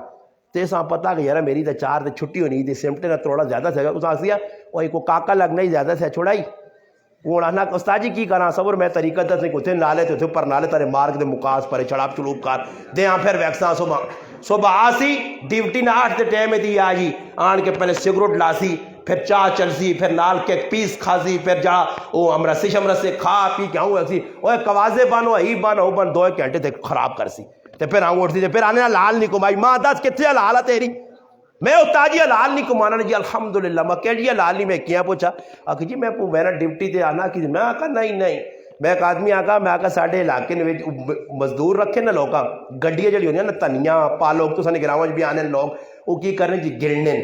تے ساں پتہ کہ یار میری تے 4 تے چھٹی ہونی تے سیمنٹ نہ تھوڑا زیادہ سے اس آسیا وہی کو کاکا لگنا ہی زیادہ سے چھڑائی وہ آنا استاد جی کی کراں صبر میں طریقہ دس نہیں کتے نالے تے پر نالے تارے مارک دے مقاس پر چڑاپ چلوپ کر دیاں پھر ویکساں صبح آسی ڈیوٹی نہ 8 دے ٹائم دی آ جی آن کے پہلے سگریٹ لاسی پھر چاہ چلسی پھر نال کے پیس کھاسی پھر جا وہ امرسی شمرسی کھا پی کے آؤں ایسی وہ کوازے بانو ہی بانو بن 2 گھنٹے تے خراب کرسی تے پھر آؤں اٹھتی تے پھر آنے لال نہیں کمائی ماں دس کتنے حلال ہے تیری میں استاد جی حلال نہیں کمانا جی الحمدللہ میں کہ جی حلال نہیں میں کیا پوچھا آخر جی میں میرا ڈیوٹی تے آنا کہ میں آکا نہیں میں ایک آدمی آکا ساڈے علاقے مزدور رکھے نا لوگ گڈیاں جڑی ہونی نا تنیاں پالوک تو سانے گراواں بھی آنے لوگ وہ کی کرنے جی گرنے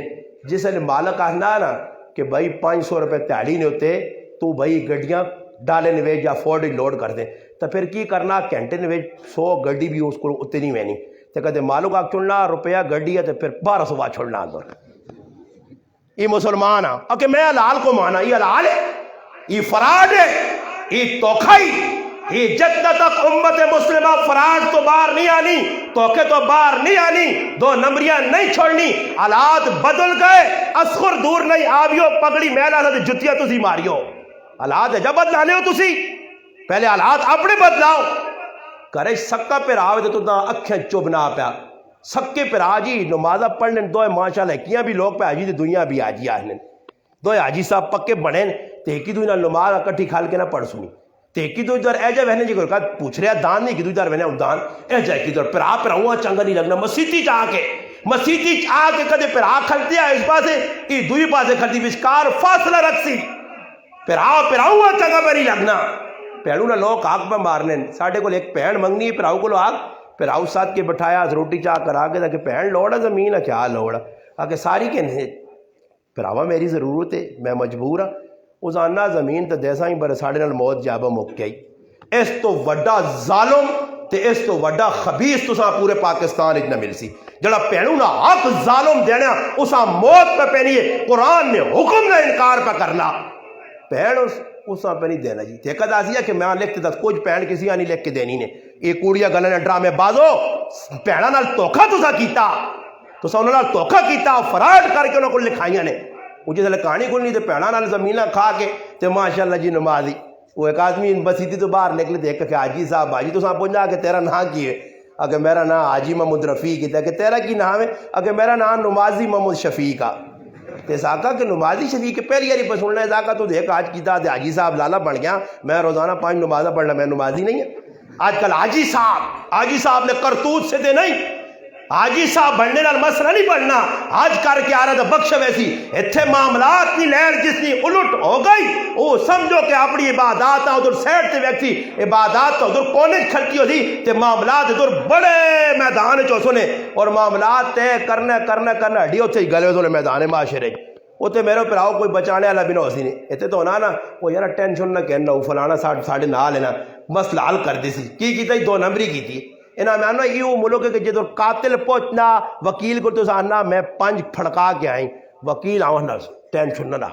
جس نے مالک آنا نا کہ بھائی 500 روپے تیاری نہیں ہوتے تو بھائی گڈیاں ڈالے نویج یا فورڈ لوڈ کر دیں تو پھر کی کرنا گھنٹے نویج 100 گڈی بھی اس کو اتنی میں نہیں تو کہتے مالک آگ چڑنا روپیہ گڈی ہے تو پھر 1200 بات چھوڑنا اندر یہ مسلمان ہے کہ میں حلال کو مانا یہ حلال ہے یہ فراڈ ہے یہ توکھائی یہ جتنا تک امت مسلمہ فراڈ تو باہر نہیں آنی توکے تو باہر نہیں آنی 2 نمبریاں نہیں چھوڑنی حالات بدل گئے اسخر دور نہیں آویو پگڑی میلا تھا جتیاں تسی ماریو حالات ہے جب بدلانے ہو تسی پہلے حالات اپنے بدلاؤ کرے سکا پہ راوے تو اکھیں چبنا پیا سکے پہ راجی نمازہ پڑھنے 2 ماشاءاللہ کیاں بھی لوگ پہ آجی دی دنیا بھی آجی آہنے 2 حاجی صاحب پکے بڑھیں تیکی تو انہاں نماز اکٹھی کھال کے نہ پڑھ سنی تیکی تو ادھر اے جا وہنے جی کوئی کہا پوچھ رہا دان نہیں کہ تو ادھر وہنے دان اے جا کی ادھر پھر ہوا چنگا نہیں لگنا مسیطی چاہ کے کدے پھر کھلتی ہے اس پاسے یہ دوئی پاسے کھلتی بشکار فاصلہ رکھسی پھر ہوا چنگا پہ نہیں لگنا پیڑوں نہ لوگ آگ پہ مارنے ساڑھے کو ایک پہن منگنی ہے پھر کو لو آگ پھر ساتھ کے بٹھایا روٹی چاہ کر آگے تھا کہ پہن لوڑا زمین ہے کیا لوڑا آگے ساری کے نہیں پھر میری ضرورت ہے میں مجبور ہاں اس آنا زمین تو دیسا ہی بڑے ساڑھے نال موت جابہ موقع ہی اس تو وڈا ظالم تے اس تو وڈا خبیث تو ساں پورے پاکستان اتنا مل سی جڑا پہنوں نا حق ظالم دینا اسا موت پہ پہنی ہے قرآن نے حکم نہ انکار پہ کرنا پہن اسا پہ نہیں دینا جی تیکہ دازیا کہ میں لکھتے تھا کچھ پہن کسی آنی لکھ کے دینی نے یہ کوڑیا گلے نے ڈرامے بازو پہنا نال توکھا تو سا کیتا تو سا انہوں نال توکھا کیتا فراڈ کر کے انہوں کو لکھائیاں نے مجھے سے کہانی کو نہیں تے پہنا نال زمینہ کھا کے تے ماشاءاللہ جی نمازی وہ ایک آدمی بسیتی تو باہر نکلے دیکھ کہ حاجی صاحب حاجی تو صاحب پہنچا کہ تیرا نام کی ہے اگر میرا نام حاجی محمد رفیق ہے کہ تیرا کی نام ہے اگر میرا نام نمازی محمد شفیق ہے تے ساکا کہ نمازی شفیق پہلی یاری پر سننا ہے ساکا تو دیکھ آج کی تھا حاجی صاحب لالا بن گیا میں روزانہ 5 نمازہ پڑھنا میں نمازی نہیں ہے آج کل حاجی صاحب نے کرتوت سے دے نہیں حاجی صاحب بڑھنے نال مسئلہ نہیں پڑھنا آج کر کے آ رہا تھا بخش ویسی اتھے معاملات نہیں لین جس کی الٹ ہو گئی وہ سمجھو کہ اپنی عبادات ادھر سیٹ سے ویکسی عبادات تو ادھر کونے کھلتی ہوتی تے معاملات ادھر بڑے میدان چو سنے اور معاملات تے کرنا ہڈی اتھے ہی گلے سنے میدان معاشرے وہ تے میرے پراؤ کوئی بچانے والا بھی نہ ہو سی نہیں اتنے تو ہونا نا وہ یار ٹینشن نہ کہنا وہ فلانا ساڑھے نہ لینا مسئلہ حل کر دی سی کی تھی 2 نمبری کی تھی انہاں میں آنا یہ ملک ہے کہ جدو قاتل پہنچنا وکیل کو تو ساننا میں 5 پھڑکا کے آئیں وکیل آؤں نہ ٹینشن نہ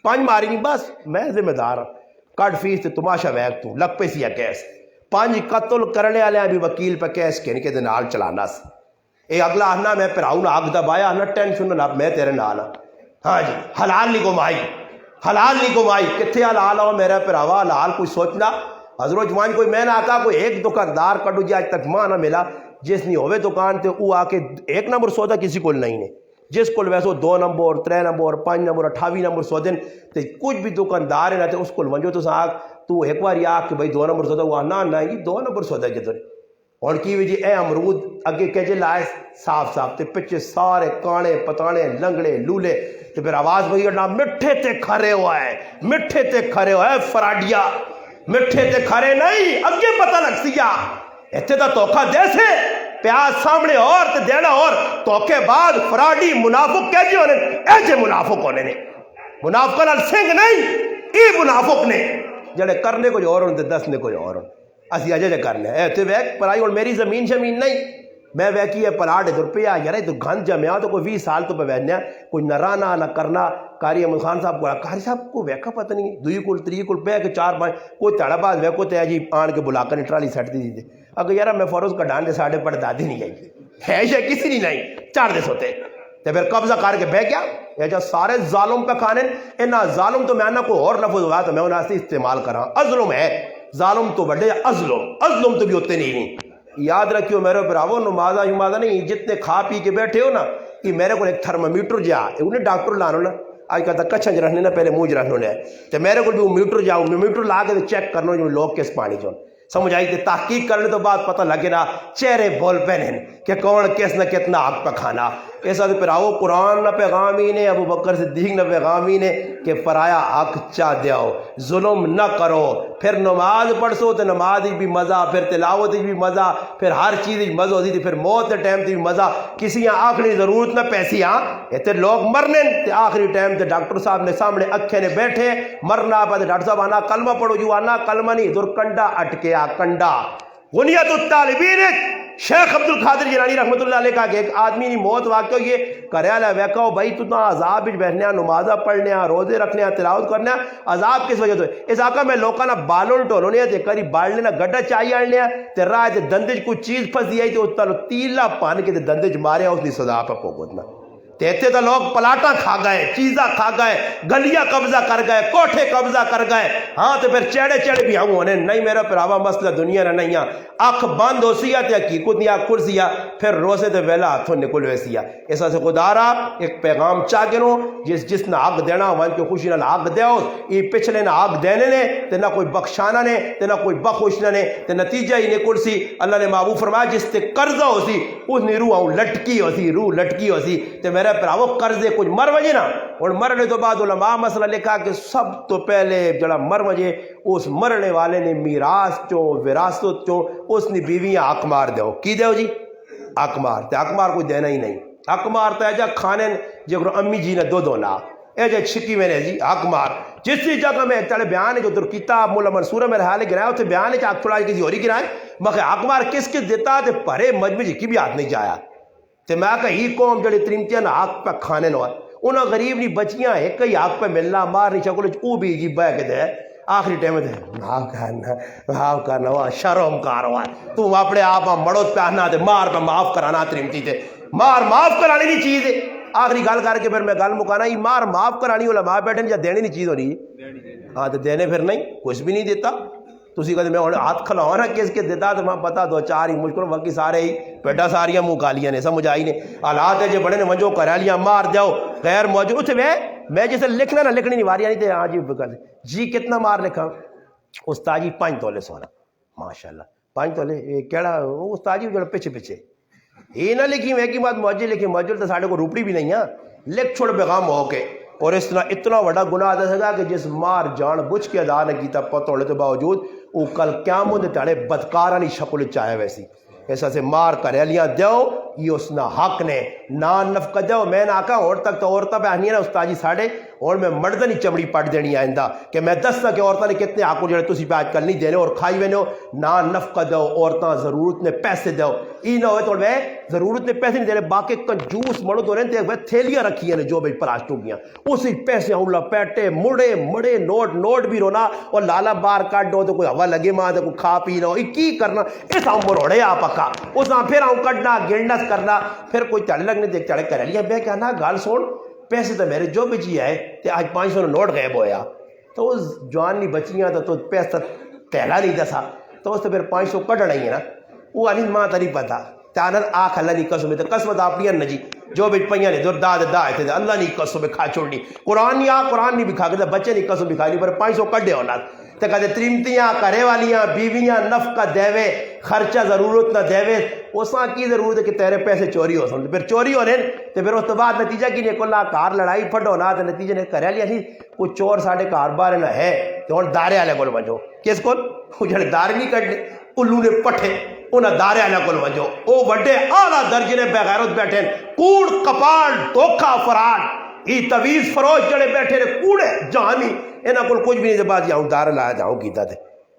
5 ماری نہیں بس میں ذمہ دار ہوں کٹ فیس تے تماشا ویک تو لگ پہ سی کیس 5 قتل کرنے والے بھی وکیل پہ کیس کہنے کے نال چلانا سی اے اگلا آنا میں پھر آؤں آگ دبایا آنا ٹینشن نہ میں تیرے نال ہاں جی حلال نہیں گمائی کتھے حلال ہو میرا پراوا حلال کوئی سوچنا حضرت جوان کوئی میں نہ آتا کوئی ایک دکاندار کڈو جی آج تک ماں نہ ملا جس نہیں ہوئے دکان تے او آ کے 1 نمبر سودا کسی کو نہیں نے جس کو ویسو 2 نمبر 3 نمبر 5 نمبر 28 نمبر سودن تے کچھ بھی دکاندار ہے نا تے اس کو ونجو تو ساگ تو ایک بار آ کہ بھائی 2 نمبر سودا وہ نہ جی 2 نمبر سودا جدر اور کی وجہ اے امرود اگے کہجے لائے صاف تے پیچھے سارے کانے پتانے لنگڑے لولے تے پھر آواز وہی اڑنا مٹھے تے کھرے ہوا ہے فراڈیا مٹھے تے کھرے نہیں اگے پتہ لگ سیا ایتھے دا توکھا دے سے پیاز سامنے اور تے دینا اور توکے بعد فراڈی منافق کہجے ہونے ایجے منافق ہونے نے منافقہ نال سنگ نہیں ای منافق نے جڑے کرنے کوئی اور ہونے تے دسنے کوئی اور ہونے اسی اجے کرنے اے تے ویک پرائی اور میری زمین شمین نہیں میں ویکی ہے پلاٹ ادھر پہ یار ادھر گند جمیا تو کوئی 20 سال تو پہ وہنیا کوئی نہ رانا نہ کرنا. قاری احمد خان صاحب کو قاری صاحب کو ویکا پتہ نہیں دوئی کل تری کل پہ کہ 4-5 کوئی تڑا بعد ویکو تے جی آن کے بلا کر ٹرالی سٹ دی تھی. اگر یار میں فوروز کا ڈان دے ساڑھے پڑھ دادی نہیں گئی ہے شاید کسی نہیں لائی 4 دے سوتے تے پھر قبضہ کر کے بہ گیا. یہ جو سارے ظالم پہ کھانے انہا ظالم تو میں نہ کوئی اور لفظ ہوا تو میں انہاں سے استعمال کراں. ازلم ہے ظالم تو بڑے ازلم تو بھی ہوتے نہیں. یاد رکھیو میرے براو نمازہ شمازہ نہیں جتنے کھا پی کے بیٹھے ہو نا کہ میرے کو ایک تھرمامیٹر جا انہیں ڈاکٹر لانا نا آج کہتا کچھا رہنے نا پہلے موج رہنے ہے تو میرے کو بھی وہ میٹر جاؤ میٹر لا کے چیک کرنا جو لوگ کس پانی جو سمجھ آئی تھی. تحقیق کرنے تو بعد پتہ لگے نا چہرے بول پہنے کہ کون کس نہ کتنا آگ پہ کھانا. ایسا تو پھر آؤ قرآن نہ پیغامی نے ابو بکر صدیق نہ پیغامی نے کہ پرایا حق چاہ دیاؤ ظلم نہ کرو. پھر نماز پڑھسو تو نماز بھی مزہ پھر تلاوت بھی مزہ پھر ہر چیز مزہ ہوتی تھی پھر موت کے ٹائم بھی مزہ کسی آخری ضرورت نہ پیسی اتنے لوگ مرنے تے آخری ٹائم تے ڈاکٹر صاحب نے سامنے اکھے نے بیٹھے مرنا پہ ڈاکٹر صاحب آنا کلمہ پڑھو جو آنا کلمہ نہیں ادھر کنڈا اٹکیا کنڈا. غنیت الطالبین شیخ عبد القادر جیلانی رحمۃ اللہ علیہ کا کہ ایک آدمی نے موت واقع یہ کریالہ ویکاؤ بھائی تو عذاب بچ بیٹھنے نمازہ پڑھنے روزے رکھنے تلاوت کرنے عذاب کس وجہ تو اس آقا میں لوکاں نہ بالوں ٹولونے تے کری بالنے نہ گڈا چاہیے آنے تے راہ تے دندج کوئی چیز پھنس دی آئی تے اتنا تیلا پان کے تے دندج مارے اس نے سزا پہ پوگتنا. تیتے تو لوگ پلاٹاں کھا گئے چیزاں کھا گئے گلیاں قبضہ کر گئے کوٹھے قبضہ کر گئے. ہاں تو پھر چڑے بھی ہوں ہونے نہیں میرا پراوا مسئلہ دنیا نہ نہیں اکھ بند ہو سیا تے حقیقت نہیں آکھ کھرسیا پھر روزے تے ویلا ہاتھوں نکل ویسیا. ایسا سے خدارا ایک پیغام چاہ گنو جس نہ حق دینا وہاں کی خوشی نہ حق دیو یہ پچھلے نہ حق دینے نے تے نہ کوئی بخشانا نے تے نہ کوئی بخوشنا نے تے نتیجہ ہی نکل سی. اللہ نے محبوب فرمایا جس تے قرضہ ہو سی اس نے روح لٹکی ہو سی روح لٹکی ہو سی تے میرے پراو قرضے کچھ مر وجے نا اور مرنے تو بعد علماء مسئلہ لکھا کہ سب تو پہلے جڑا مر وجے اس مرنے والے نے میراث چوں وراثت چوں اس نے بیویاں حق مار دیو کی دیو جی حق مار تے حق مار کوئی دینا ہی نہیں. حق مار تے جا کھانے جو امی جی نے دو نا اے جا چھکی میں نے جی حق مار جس جگہ میں چلے بیان ہے جو در کتاب مولا منصورہ میرے حال گرایا اتنے بیان ہے کہ حق تھوڑا کسی اور ہی گرائے مگر حق مار کس دیتا تے پرے مجمع جی کی بھی ہاتھ نہیں جایا. تے میں کہا ہی قوم جڑی ترمتیاں حق پہ کھانے نو انہاں غریب نہیں بچیاں ایک ہی حق پہ ملنا مار نہیں شکل او بھی جی بہ کے دے آخری ٹائم دے معاف کرنا وہ شرم کار ہوا تو اپنے آپ مڑوت پہ آنا تے مار پہ معاف کرانا ترمتی تے مار معاف کرانی نہیں چیز ہے. آخری گل کر کے پھر میں گل مکانا ہی مار معاف کرانی علماء بیٹھے یا دینے نہیں چیز ہو رہی ہے. ہاں تو دینے پھر نہیں کچھ بھی نہیں دیتا تسی کہتے میں ہاتھ کھلاؤ نا کس کے دیتا تو میں پتا 2-4 ہی مشکل باقی سارے ہی پیٹا ساریاں منہ گالیاں نے سمجھ آئی نے حالات ہے جو بڑے نے وجو کرالیاں مار جاؤ غیر موجود اتنے میں جیسے لکھنا نہ لکھنی نہیں واری نہیں تھے ہاں جی کتنا مار لکھا استاد جی 5 تولے سونا ماشاء اللہ 5 تولے کہڑا استاد جی جو پیچھے یہ نہ لکھی میں کی بات موجود لکھی موجود تو ساڑھے کو روپڑی بھی نہیں ہے لکھ چھوڑ پیغام ہو کے اور اس طرح اتنا بڑا گناہ دے سکا کہ جس مار جان بجھ کے ادا نہ کیتا پتہ ہونے کے باوجود وہ کل قیامت تاڑے بدکارانی شکل چاہے ویسی ایسا سے مار کریلیاں دیو یہ اس نہ حق نے نان نفقہ دیو میں نہ آکا اور تک تو عورتہ پہ آنی ہے نا استاد جی ساڑھے اور میں مردنی چمڑی پڑھ دینی آئندہ کہ میں دستا کہ عورتہ نے کتنے آکو جڑے تسی پہ آج کل نہیں دینے اور کھائی وینو نان نفقہ دیو عورتہ ضرورت نے پیسے دیو ای نہ ہوئے تو میں ضرورت نے پیسے نہیں دینے باقی کنجوس مڑو تو رہتے ہیں تھیلیاں رکھی ہیں جو بھی پلاسٹو گیاں اسی پیسے ہوں لپیٹے مڑے نوٹ بھی رونا اور لالا بار کاٹ دو تو کوئی ہوا لگے ماں تو کوئی کھا پی نہ ہو کی کرنا اس ہم مروڑے آپ پکا اس ہاں پھر ہوں کٹنا گنڈس کرنا پھر کوئی چڑھ لگنے دیکھ چڑھے کر لیا بے کہنا گال سوڑ پیسے تو میرے جو بچی آئے تے آج 500 نوٹ غائب ہویا تو اس جوان نہیں بچیاں تو پیسہ تیلا نہیں دسا تو اس تو پھر 500 کٹ رہی ہے نا وہ آنی ماں تری پتا تانر آنکھ اللہ نہیں قسم ہے قسمت آپ نہیں جی جو بھی پہیاں نے دور داد تھے اللہ نہیں قسم کھا چھوڑنی قرآن نہیں بھی کھا کے بچے نہیں قسم بھی کھا نہیں پر 500 کٹ دے ہونا تو کہتے تریمتیاں کرے والیاں بیویاں نفقہ دیوے خرچہ ضرورت نہ دیوے اساں کی ضرورت ہے کہ تیرے پیسے چوری ہو سن پھر چوری ہونے تو پھر اس تو بعد نتیجہ کی نہیں کلا کار لڑائی پھڑو نہ تو نتیجہ نے کرے لیا نہیں کوئی چور ساڑھے کار بارے نہ ہے تو ہوں دارے والے کو وجو کس کو جڑے دار نہیں کٹنے الو نے پٹھے انہیں دارے والے کو وجو وہ بڑے اعلیٰ درجے نے بغیرت بیٹھے کوڑ کپاڑ دھوکھا فراڈ یہ تویز فروش جڑے بیٹھے نے کوڑے جہانی انہاں کو کچھ بھی نہیں سے بات جاؤں دار لایا جاؤں کیتا تھے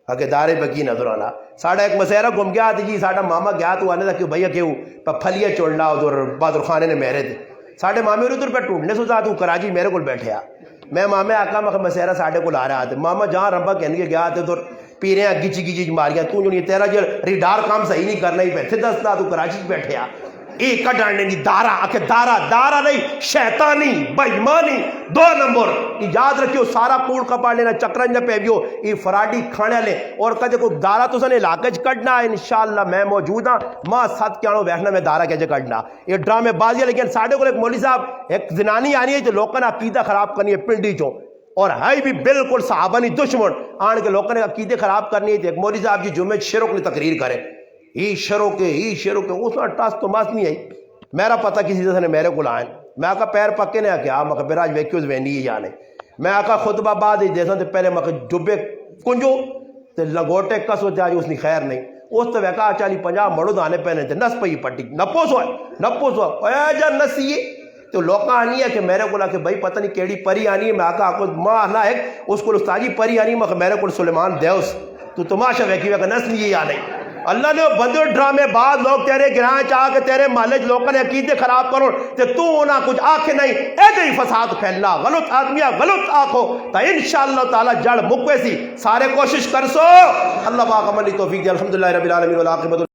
اگے دارے بکی نظر آنا ساڑھا ایک مسیرہ گم گیا تھی جی ساڑھا ماما گیا تو آنے تھا کہ بھئیا کیوں پھلیے چوڑنا ادھر بہادر خانے نے میرے تھے ساڑھے مامے ادھر پہ ٹوٹنے سوچا تو کراچی میرے کو بیٹھے آ میں مامے آقا میں مسیرہ ساڑھے کو لا رہا تھے ماما جہاں ربا کہنے کے گیا تھے ادھر پیرے ہیں گچی گچی ماریاں تو جو نہیں تیرا جو ریڈار کام صحیح نہیں کرنا ہی بیٹھے دستا تو کراچی بیٹھے آ ایک کڈانے نہیں دارا آکے دارا نہیں شیطانی بےایمانی 2 نمبر یاد رکھیو سارا کوڑ کپاڑ لینا چکرنج پہ بیو یہ فراڈی کھانے لے اور کدے کو دارا تو سنے علاقے چ کڈنا ہے انشاءاللہ میں موجود ہاں ماں ساتھ کیا ہوں ویکھنا میں دارا کیسے کڈنا یہ ڈرامے بازی ہے لیکن ساڈے کو ایک مولوی صاحب ایک زنانی آنی ہے جو لوگوں نے عقیدہ خراب کرنی ہے پنڈی چوں اور ہے بھی بالکل صحابہ نہیں دشمن آن کے لوگوں نے عقیدے خراب کرنی ہے ایک مولوی صاحب جی جمعے شروع کی تقریر کرے ہی شروع کے اس میں ٹاس تو ماس نہیں آئی میرا پتہ کسی سے نے میرے کو لائن میں آقا پیر پکے نے آکے آ مکہ بیراج ویکیوز وینی ہی جانے میں آقا خطبہ بعد ہی دیسا تے پہلے مکہ جبے کنجو تے لگوٹے کسو جاجو اس نے خیر نہیں اس تے ویکا چالی 50 مڑو دانے پہنے تے نس پئی پٹی نپوس ہوئے اے جا نسیے تو لوکاں آنی ہے کہ میرے کو کہ بھائی پتہ نہیں کیڑی پری آنی ہے میں آقا آکو ماں آنا ہے اس کو استاجی پری آنی ہے میرے کو سلیمان دیوس تو تماشا ویکی ویکا نس نہیں آ نہیں اللہ نے بندے ڈرامے بعد لوگ تیرے گراں چاہ کے تیرے مالج لوگوں نے عقیدے خراب کرو تے تو ہونا کچھ آنکھیں نہیں ایدے ہی فساد پھیلنا غلط آدمیاں غلط آنکھو تا انشاءاللہ تعالی جڑ مکوے سی سارے کوشش کر سو اللہ پاک عملی توفیق دے الحمدللہ رب العالمین والعاقبۃ